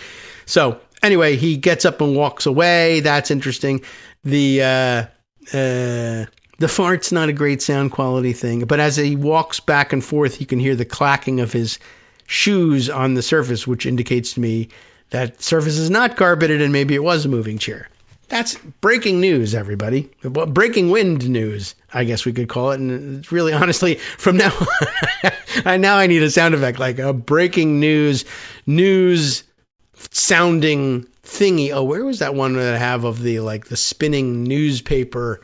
So anyway, he gets up and walks away. That's interesting. The fart's not a great sound quality thing, but as he walks back and forth, you can hear the clacking of his shoes on the surface, which indicates to me that surface is not carpeted and maybe it was a moving chair. That's breaking news, everybody. Well, breaking wind news, I guess we could call it. And it's really, honestly, from now on, now I need a sound effect, like a breaking news sounding thingy. Oh, where was that one that I have of the spinning newspaper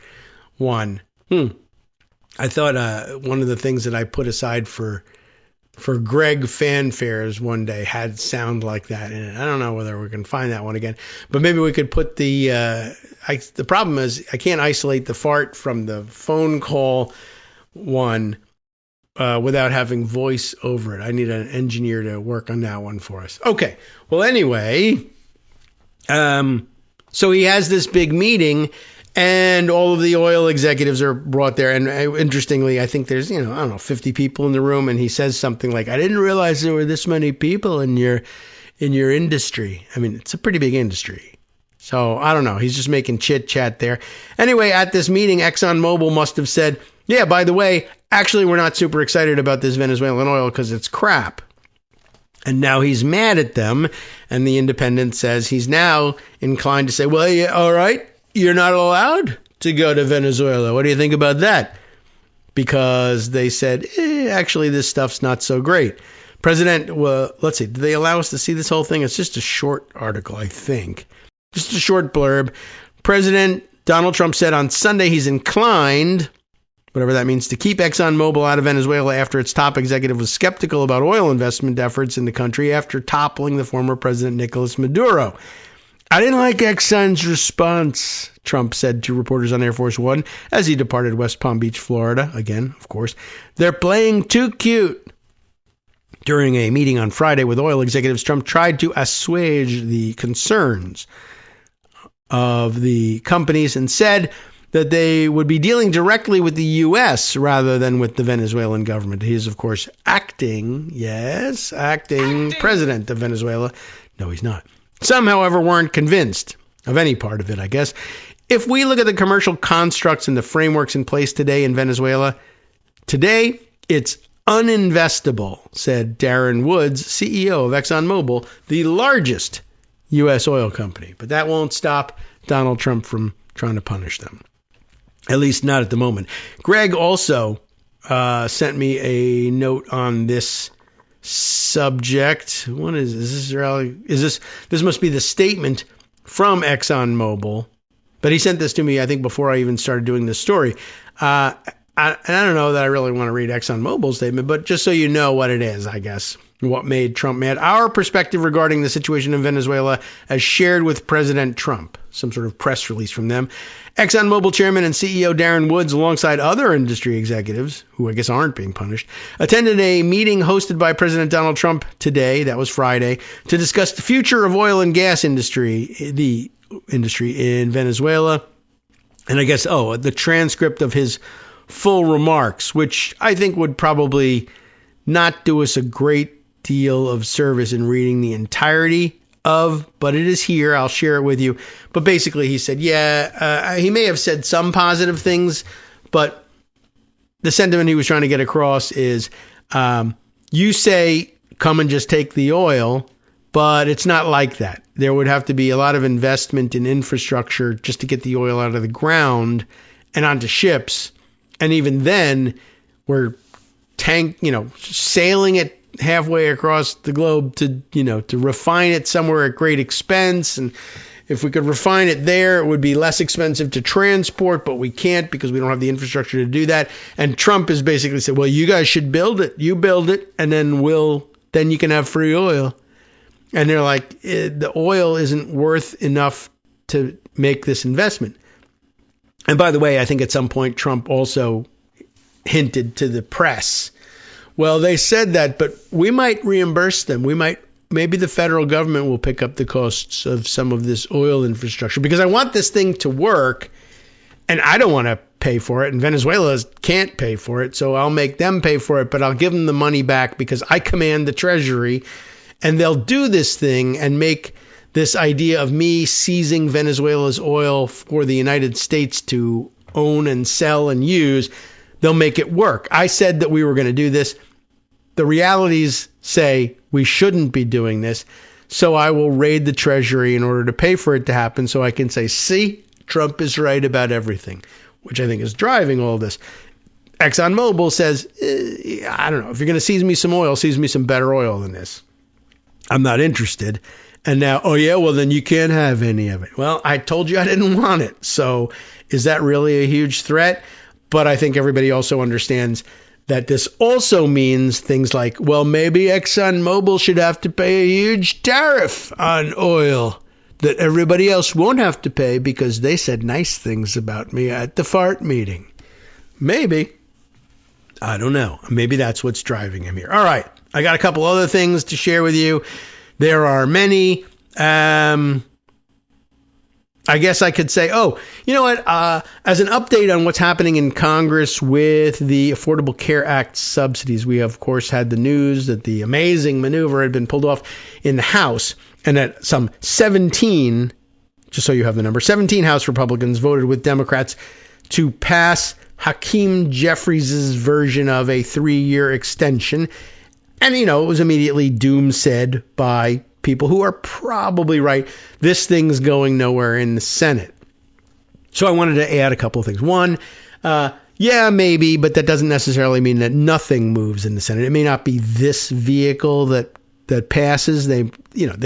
one? I thought one of the things that I put aside for Greg fanfares one day had sound like that in it. I don't know whether we can find that one again, but maybe we could put the problem is I can't isolate the fart from the phone call one without having voice over it. I need an engineer to work on that one for us. Okay. Well, anyway, so he has this big meeting and all of the oil executives are brought there. And interestingly, I think there's, 50 people in the room. And he says something like, I didn't realize there were this many people in your industry. I mean, it's a pretty big industry. So I don't know. He's just making chit chat there. Anyway, at this meeting, ExxonMobil must have said, yeah, by the way, actually, we're not super excited about this Venezuelan oil because it's crap. And now he's mad at them. And the Independent says he's now inclined to say, well, yeah, all right, you're not allowed to go to Venezuela. What do you think about that? Because they said, actually, this stuff's not so great. Let's see, did they allow us to see this whole thing? It's just a short article, I think. Just a short blurb. President Donald Trump said on Sunday he's inclined, whatever that means, to keep ExxonMobil out of Venezuela after its top executive was skeptical about oil investment efforts in the country after toppling the former president Nicolas Maduro. I didn't like Exxon's response, Trump said to reporters on Air Force One as he departed West Palm Beach, Florida. Again, of course. They're playing too cute. During a meeting on Friday with oil executives, Trump tried to assuage the concerns of the companies and said that they would be dealing directly with the U.S. rather than with the Venezuelan government. He is, of course, acting president of Venezuela. No, he's not. Some, however, weren't convinced of any part of it, I guess. If we look at the commercial constructs and the frameworks in place today in Venezuela, today it's uninvestable, said Darren Woods, CEO of ExxonMobil, the largest U.S. oil company. But that won't stop Donald Trump from trying to punish them. At least not at the moment. Greg also sent me a note on this subject. What is this? This must be the statement from ExxonMobil. But he sent this to me, I think, before I even started doing this story. I don't know that I really want to read ExxonMobil's statement, but just so you know what it is, I guess, what made Trump mad. Our perspective regarding the situation in Venezuela as shared with President Trump, some sort of press release from them. ExxonMobil chairman and CEO Darren Woods, alongside other industry executives, who I guess aren't being punished, attended a meeting hosted by President Donald Trump today, that was Friday, to discuss the future of oil and gas industry, the industry in Venezuela. And I guess, the transcript of his full remarks, which I think would probably not do us a great deal of service in reading the entirety of, but it is here. I'll share it with you. But basically he said, he may have said some positive things, but the sentiment he was trying to get across is, you say, come and just take the oil, but it's not like that. There would have to be a lot of investment in infrastructure just to get the oil out of the ground and onto ships. And even then, we're sailing it halfway across the globe to refine it somewhere at great expense. And if we could refine it there, it would be less expensive to transport, but we can't because we don't have the infrastructure to do that. And Trump has basically said, well, you guys should build it. You build it, and then you can have free oil. And they're like, the oil isn't worth enough to make this investment. And by the way, I think at some point Trump also hinted to the press, well, they said that, but we might reimburse them. Maybe the federal government will pick up the costs of some of this oil infrastructure because I want this thing to work and I don't want to pay for it. And Venezuela can't pay for it. So I'll make them pay for it, but I'll give them the money back because I command the treasury and they'll do this thing and make this idea of me seizing Venezuela's oil for the United States to own and sell and use, they'll make it work. I said that we were going to do this. The realities say we shouldn't be doing this. So I will raid the treasury in order to pay for it to happen so I can say, see, Trump is right about everything, which I think is driving all this. ExxonMobil says, I don't know, if you're going to seize me some oil, seize me some better oil than this. I'm not interested. And now, well, then you can't have any of it. Well, I told you I didn't want it. So is that really a huge threat? But I think everybody also understands that this also means things like, well, maybe ExxonMobil should have to pay a huge tariff on oil that everybody else won't have to pay because they said nice things about me at the fart meeting. Maybe. I don't know. Maybe that's what's driving him here. All right. I got a couple other things to share with you. There are many. I guess I could say, you know what? As an update on what's happening in Congress with the Affordable Care Act subsidies, we, of course, had the news that the amazing maneuver had been pulled off in the House and that some 17, just so you have the number, 17 House Republicans voted with Democrats to pass Hakeem Jeffries' version of a 3-year extension And, it was immediately doomsaid by people who are probably right. This thing's going nowhere in the Senate. So I wanted to add a couple of things. One, yeah, maybe, but that doesn't necessarily mean that nothing moves in the Senate. It may not be this vehicle that passes. They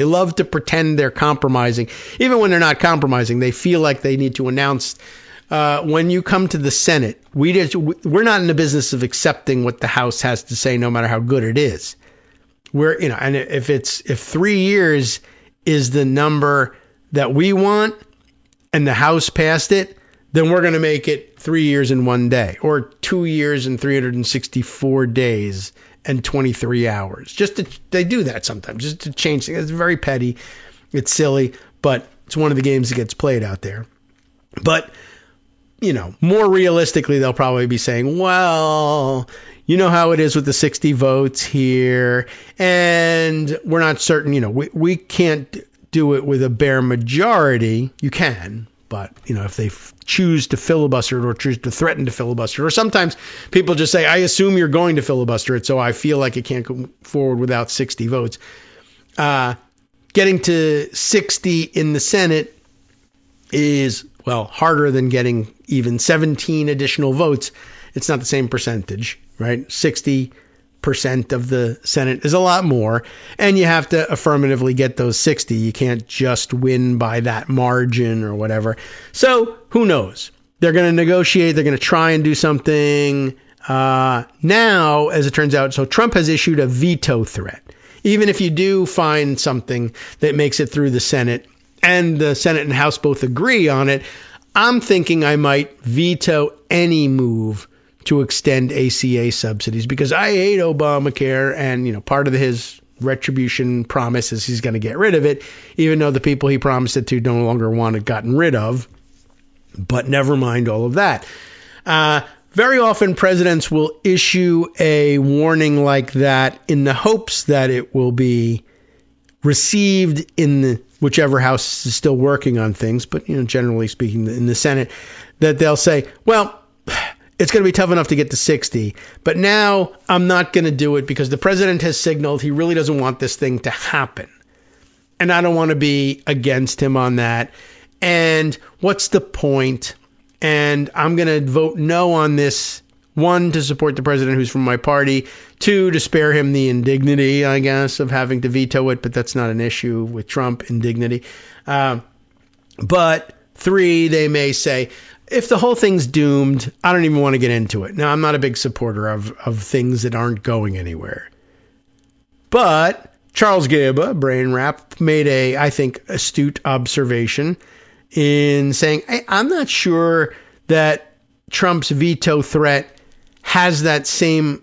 love to pretend they're compromising. Even when they're not compromising, they feel like they need to announce, when you come to the Senate, we're not in the business of accepting what the House has to say, no matter how good it is. And if 3 years is the number that we want and the House passed it, then we're going to make it 3 years in 1 day, or 2 years and 364 days and 23 hours. They do that sometimes just to change things. It's very petty. It's silly, but it's one of the games that gets played out there. But, more realistically, they'll probably be saying, well, you know how it is with the 60 votes here, and we're not certain, we can't do it with a bare majority. You can, but, if they choose to filibuster it or choose to threaten to filibuster it, or sometimes people just say, I assume you're going to filibuster it, so I feel like it can't go forward without 60 votes. Getting to 60 in the Senate is, harder than getting even 17 additional votes. It's not the same percentage, right? 60% of the Senate is a lot more, and you have to affirmatively get those 60. You can't just win by that margin or whatever. So who knows? They're going to negotiate. They're going to try and do something. Now, as it turns out, so Trump has issued a veto threat. Even if you do find something that makes it through the Senate, and the Senate and House both agree on it, I'm thinking I might veto any move to extend ACA subsidies, because I hate Obamacare, and part of his retribution promise is he's going to get rid of it, even though the people he promised it to no longer want it gotten rid of. But never mind all of that. Very often presidents will issue a warning like that in the hopes that it will be received in whichever house is still working on things, but generally speaking in the Senate, that they'll say, well, it's going to be tough enough to get to 60, but now I'm not going to do it because the president has signaled he really doesn't want this thing to happen. And I don't want to be against him on that. And what's the point? And I'm going to vote no on this. 1, to support the president who's from my party. 2, to spare him the indignity, I guess, of having to veto it, but that's not an issue with Trump, indignity. But 3, they may say, if the whole thing's doomed, I don't even want to get into it. Now, I'm not a big supporter of things that aren't going anywhere. But Charles Gaba, Brain Rap, made a, I think, astute observation in saying, I'm not sure that Trump's veto threat has that same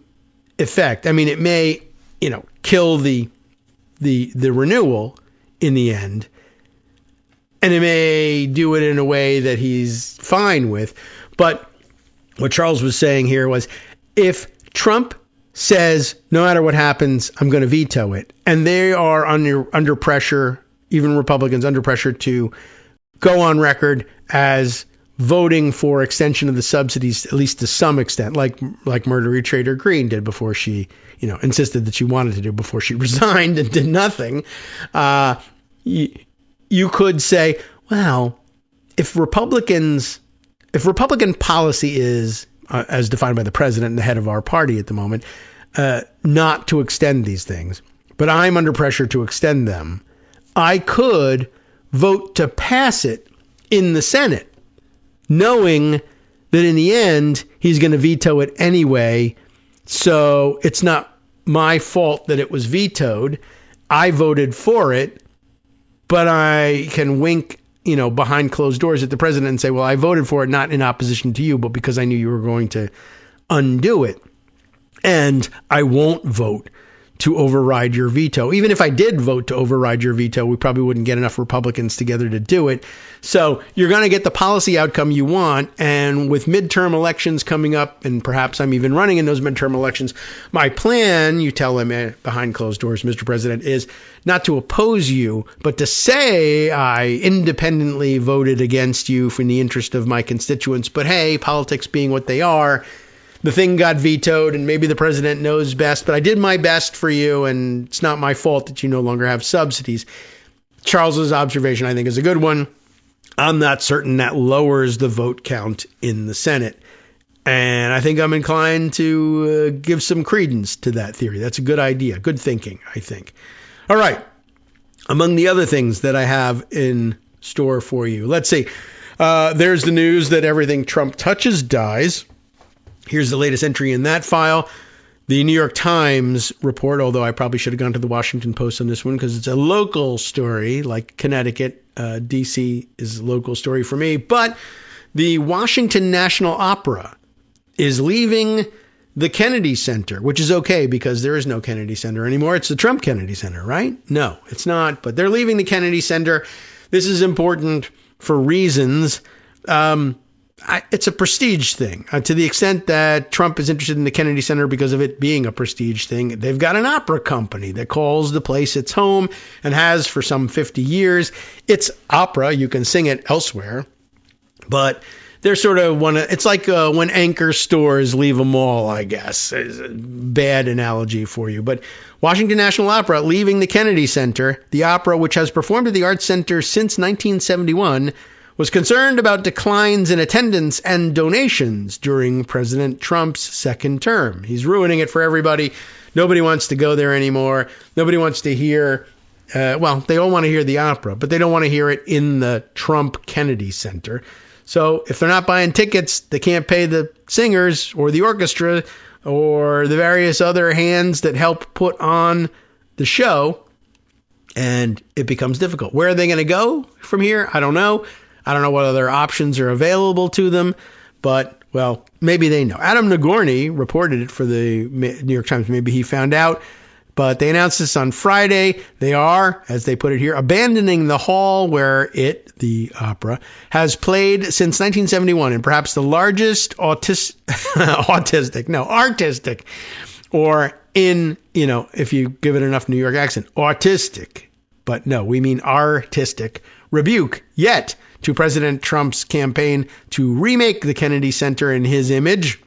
effect. I mean, it may, kill the renewal in the end, and it may do it in a way that he's fine with. But what Charles was saying here was, if Trump says, no matter what happens, I'm going to veto it, and they are under pressure, even Republicans under pressure, to go on record as voting for extension of the subsidies, at least to some extent, like Murdery Trader Greene did before she, insisted that she wanted to do before she resigned and did nothing. You could say, well, if Republican policy is, as defined by the president and the head of our party at the moment, not to extend these things, but I'm under pressure to extend them, I could vote to pass it in the Senate, knowing that in the end, he's going to veto it anyway. So it's not my fault that it was vetoed. I voted for it, but I can wink, behind closed doors at the president and say, well, I voted for it not in opposition to you, but because I knew you were going to undo it. And I won't vote to override your veto. Even if I did vote to override your veto, we probably wouldn't get enough Republicans together to do it. So you're going to get the policy outcome you want. And with midterm elections coming up, and perhaps I'm even running in those midterm elections, my plan, you tell him behind closed doors, Mr. President, is not to oppose you, but to say I independently voted against you in the interest of my constituents. But hey, politics being what they are, the thing got vetoed, and maybe the president knows best, but I did my best for you, and it's not my fault that you no longer have subsidies. Charles's observation, I think, is a good one. I'm not certain that lowers the vote count in the Senate. And I think I'm inclined to give some credence to that theory. That's a good idea. Good thinking, I think. All right. Among the other things that I have in store for you, let's see. There's the news that everything Trump touches dies. Here's the latest entry in that file. The New York Times report, although I probably should have gone to the Washington Post on this one because it's a local story, like Connecticut. D.C. is a local story for me. But the Washington National Opera is leaving the Kennedy Center, which is okay because there is no Kennedy Center anymore. It's the Trump Kennedy Center, right? No, it's not. But they're leaving the Kennedy Center. This is important for reasons. It's a prestige thing. To the extent that Trump is interested in the Kennedy Center because of it being a prestige thing, they've got an opera company that calls the place its home and has for some 50 years. It's opera. You can sing it elsewhere. But they're sort of it's like when anchor stores leave a mall, I guess. It's a bad analogy for you. But Washington National Opera leaving the Kennedy Center, the opera, which has performed at the Arts Center since 1971, was concerned about declines in attendance and donations during President Trump's second term. He's ruining it for everybody. Nobody wants to go there anymore. Nobody wants to hear, they all want to hear the opera, but they don't want to hear it in the Trump Kennedy Center. So if they're not buying tickets, they can't pay the singers or the orchestra or the various other hands that help put on the show, and it becomes difficult. Where are they going to go from here? I don't know. I don't know what other options are available to them, but, well, maybe they know. Adam Nagorny reported it for the New York Times. Maybe he found out, but they announced this on Friday. They are, as they put it here, abandoning the hall where the opera, has played since 1971, and perhaps the largest artistic, or if you give it enough New York accent, autistic, but no, we mean artistic rebuke yet to President Trump's campaign to remake the Kennedy Center in his image.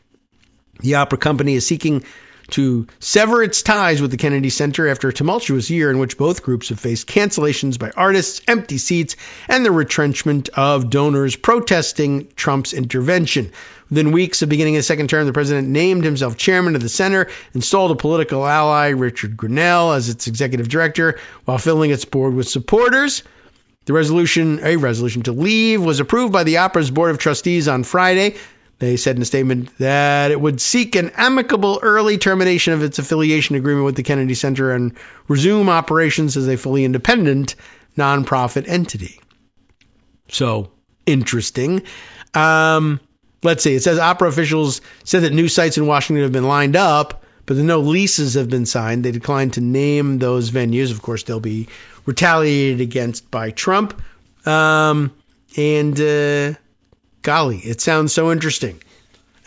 The opera company is seeking to sever its ties with the Kennedy Center after a tumultuous year in which both groups have faced cancellations by artists, empty seats, and the retrenchment of donors protesting Trump's intervention. Within weeks of beginning his second term, the president named himself chairman of the center, installed a political ally, Richard Grinnell, as its executive director, while filling its board with supporters. A resolution to leave was approved by the opera's board of trustees on Friday. They said in a statement that it would seek an amicable early termination of its affiliation agreement with the Kennedy Center and resume operations as a fully independent nonprofit entity. So, interesting. Let's see. It says opera officials said that new sites in Washington have been lined up, but no leases have been signed. They declined to name those venues. Of course, they'll be retaliated against by Trump. Golly, it sounds so interesting.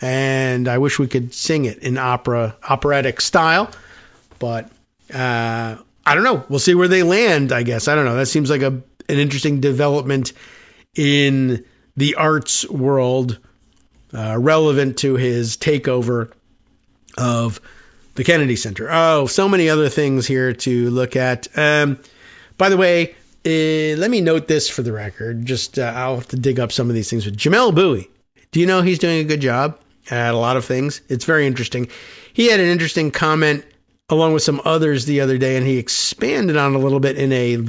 And I wish we could sing it in operatic style. But I don't know. We'll see where they land, I guess. I don't know. That seems like an interesting development in the arts world relevant to his takeover of the Kennedy Center. Oh, so many other things here to look at. By the way, let me note this for the record. Just I'll have to dig up some of these things. But Jamel Bowie, do you know he's doing a good job at a lot of things? It's very interesting. He had an interesting comment along with some others the other day, and he expanded on it a little bit in a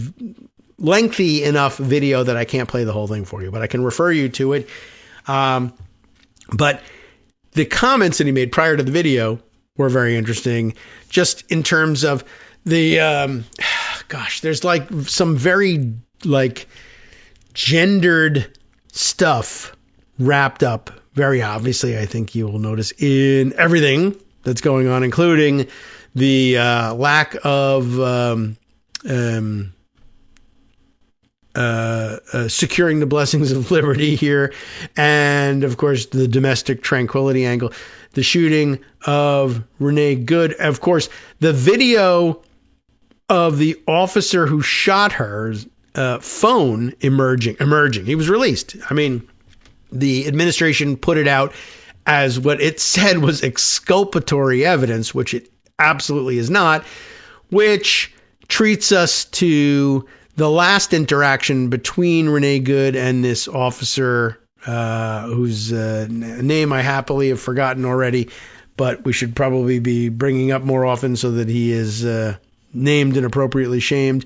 lengthy enough video that I can't play the whole thing for you, but I can refer you to it. But the comments that he made prior to the video were very interesting, just in terms of the there's like some very like gendered stuff wrapped up very obviously, I think you will notice, in everything that's going on, including the lack of securing the blessings of liberty here, and of course the domestic tranquility angle, the shooting of Renee Good, of course the video of the officer who shot her phone emerging. He was released. I mean, the administration put it out as what it said was exculpatory evidence, which it absolutely is not, which treats us to the last interaction between Renee Good and this officer, whose name I happily have forgotten already, but we should probably be bringing up more often so that he is named and appropriately shamed.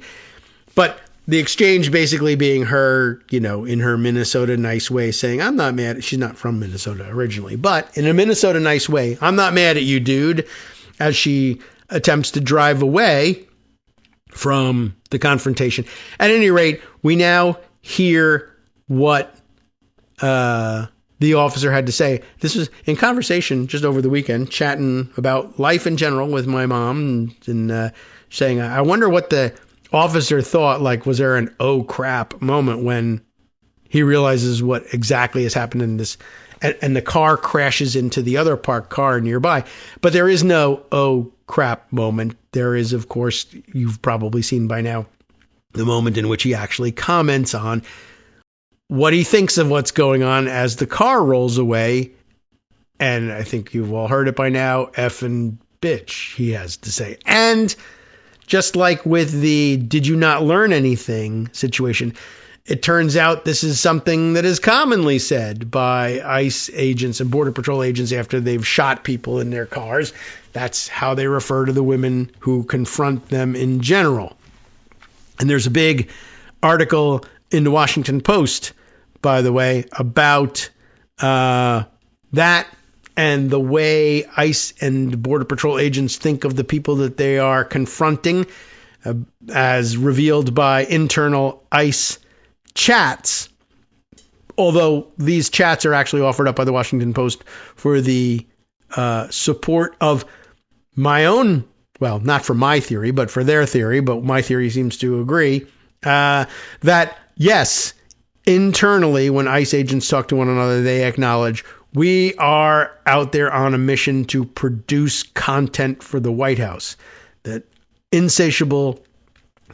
But the exchange basically being her, in her Minnesota nice way saying, I'm not mad. She's not from Minnesota originally, but in a Minnesota nice way, I'm not mad at you, dude, as she attempts to drive away from the confrontation. At any rate, we now hear what the officer had to say. This was in conversation just over the weekend, chatting about life in general with my mom and saying, I wonder what the officer thought. Like, was there an oh crap moment when he realizes what exactly has happened in this, and the car crashes into the other parked car nearby? But there is no oh crap moment. There is, of course, you've probably seen by now, the moment in which he actually comments on what he thinks of what's going on as the car rolls away. And I think you've all heard it by now, effing bitch, he has to say. And just like with the did you not learn anything situation, it turns out this is something that is commonly said by ICE agents and Border Patrol agents after they've shot people in their cars. That's how they refer to the women who confront them in general. And there's a big article in the Washington Post, by the way, about that and the way ICE and Border Patrol agents think of the people that they are confronting, as revealed by internal ICE chats. Although these chats are actually offered up by the Washington Post for the support of my own, well, not for my theory, but for their theory, but my theory seems to agree, that yes, internally, when ICE agents talk to one another, they acknowledge we are out there on a mission to produce content for the White House. That insatiable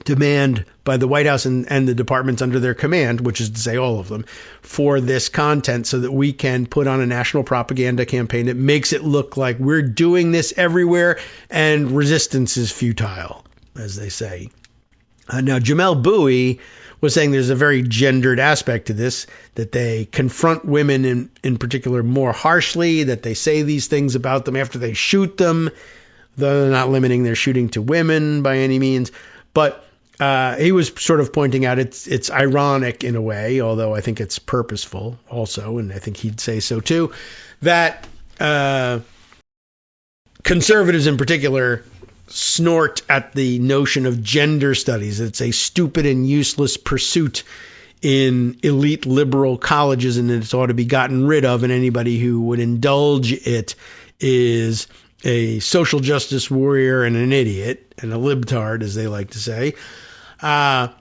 demand by the White House and the departments under their command, which is to say all of them, for this content so that we can put on a national propaganda campaign that makes it look like we're doing this everywhere and resistance is futile, as they say. Now, Jamel Bowie was saying there's a very gendered aspect to this, that they confront women in particular more harshly, that they say these things about them after they shoot them, though they're not limiting their shooting to women by any means. But he was sort of pointing out it's ironic in a way, although I think it's purposeful also, and I think he'd say so too, that conservatives in particular snort at the notion of gender studies. It's a stupid and useless pursuit in elite liberal colleges, and it ought to be gotten rid of, and anybody who would indulge it is a social justice warrior and an idiot, and a libtard, as they like to say. But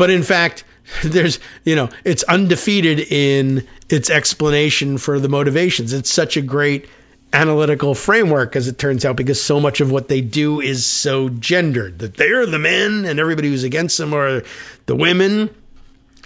in fact, there's, it's undefeated in its explanation for the motivations. It's such a great analytical framework, as it turns out, because so much of what they do is so gendered, that they're the men and everybody who's against them are the women.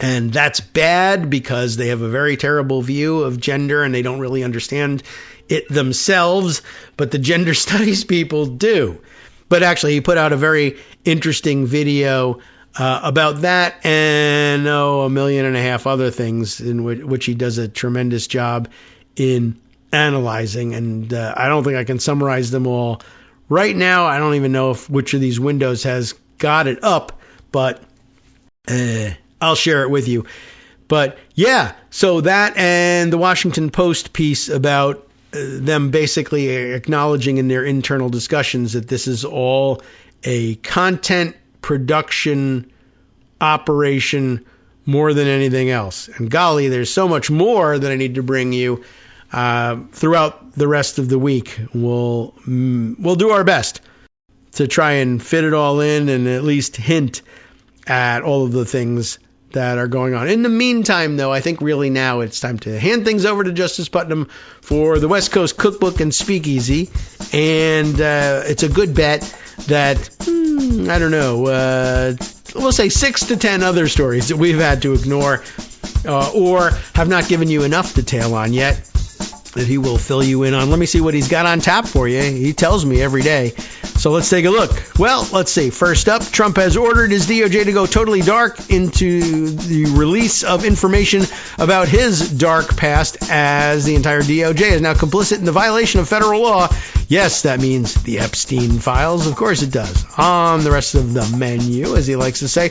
And that's bad because they have a very terrible view of gender and they don't really understand it themselves, but the gender studies people do. But actually, he put out a very interesting video about that and 1.5 million other things in which he does a tremendous job in analyzing. And I don't think I can summarize them all right now. I don't even know which of these windows has got it up, but I'll share it with you. But yeah, so that and the Washington Post piece about them basically acknowledging in their internal discussions that this is all a content production operation more than anything else. And golly, there's so much more that I need to bring you throughout the rest of the week. We'll do our best to try and fit it all in and at least hint at all of the things that are going on. In the meantime, though, I think really now it's time to hand things over to Justice Putnam for the West Coast Cookbook and Speakeasy. And it's a good bet that, I don't know, we'll say 6 to 10 other stories that we've had to ignore or have not given you enough detail on yet that he will fill you in on. Let me see what he's got on tap for you. He tells me every day. So let's take a look. Well, let's see. First up, Trump has ordered his DOJ to go totally dark into the release of information about his dark past, as the entire DOJ is now complicit in the violation of federal law. Yes, that means the Epstein files. Of course it does. On the rest of the menu, as he likes to say,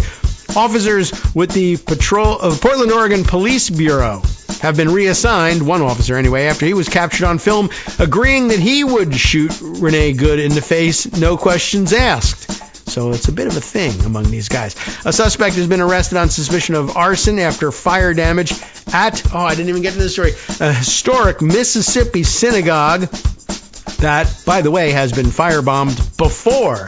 officers with the Portland, Oregon Police Bureau have been reassigned, one officer anyway, after he was captured on film agreeing that he would shoot Renee Good in the face, no questions asked. So it's a bit of a thing among these guys. A suspect has been arrested on suspicion of arson after fire damage at, I didn't even get to this story, a historic Mississippi synagogue that, by the way, has been firebombed before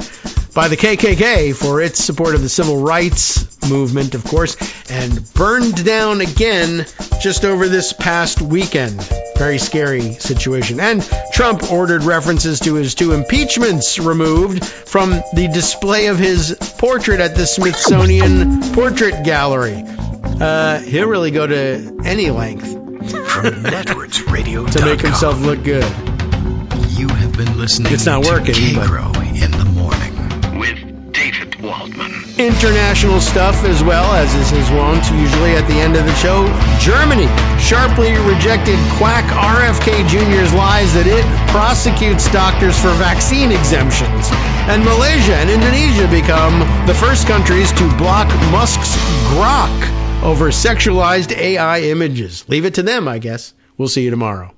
by the KKK for its support of the civil rights movement, of course, and burned down again just over this past weekend. Very scary situation. And Trump ordered references to his 2 impeachments removed from the display of his portrait at the Smithsonian Portrait Gallery. He'll really go to any length from networksradio.com to make himself look good. You have been listening it's not working, to Kagro in the morning with David Waldman. International stuff as well, as is his wont, usually at the end of the show. Germany sharply rejected quack RFK Jr.'s lies that it prosecutes doctors for vaccine exemptions. And Malaysia and Indonesia become the first countries to block Musk's Grok over sexualized AI images. Leave it to them, I guess. We'll see you tomorrow.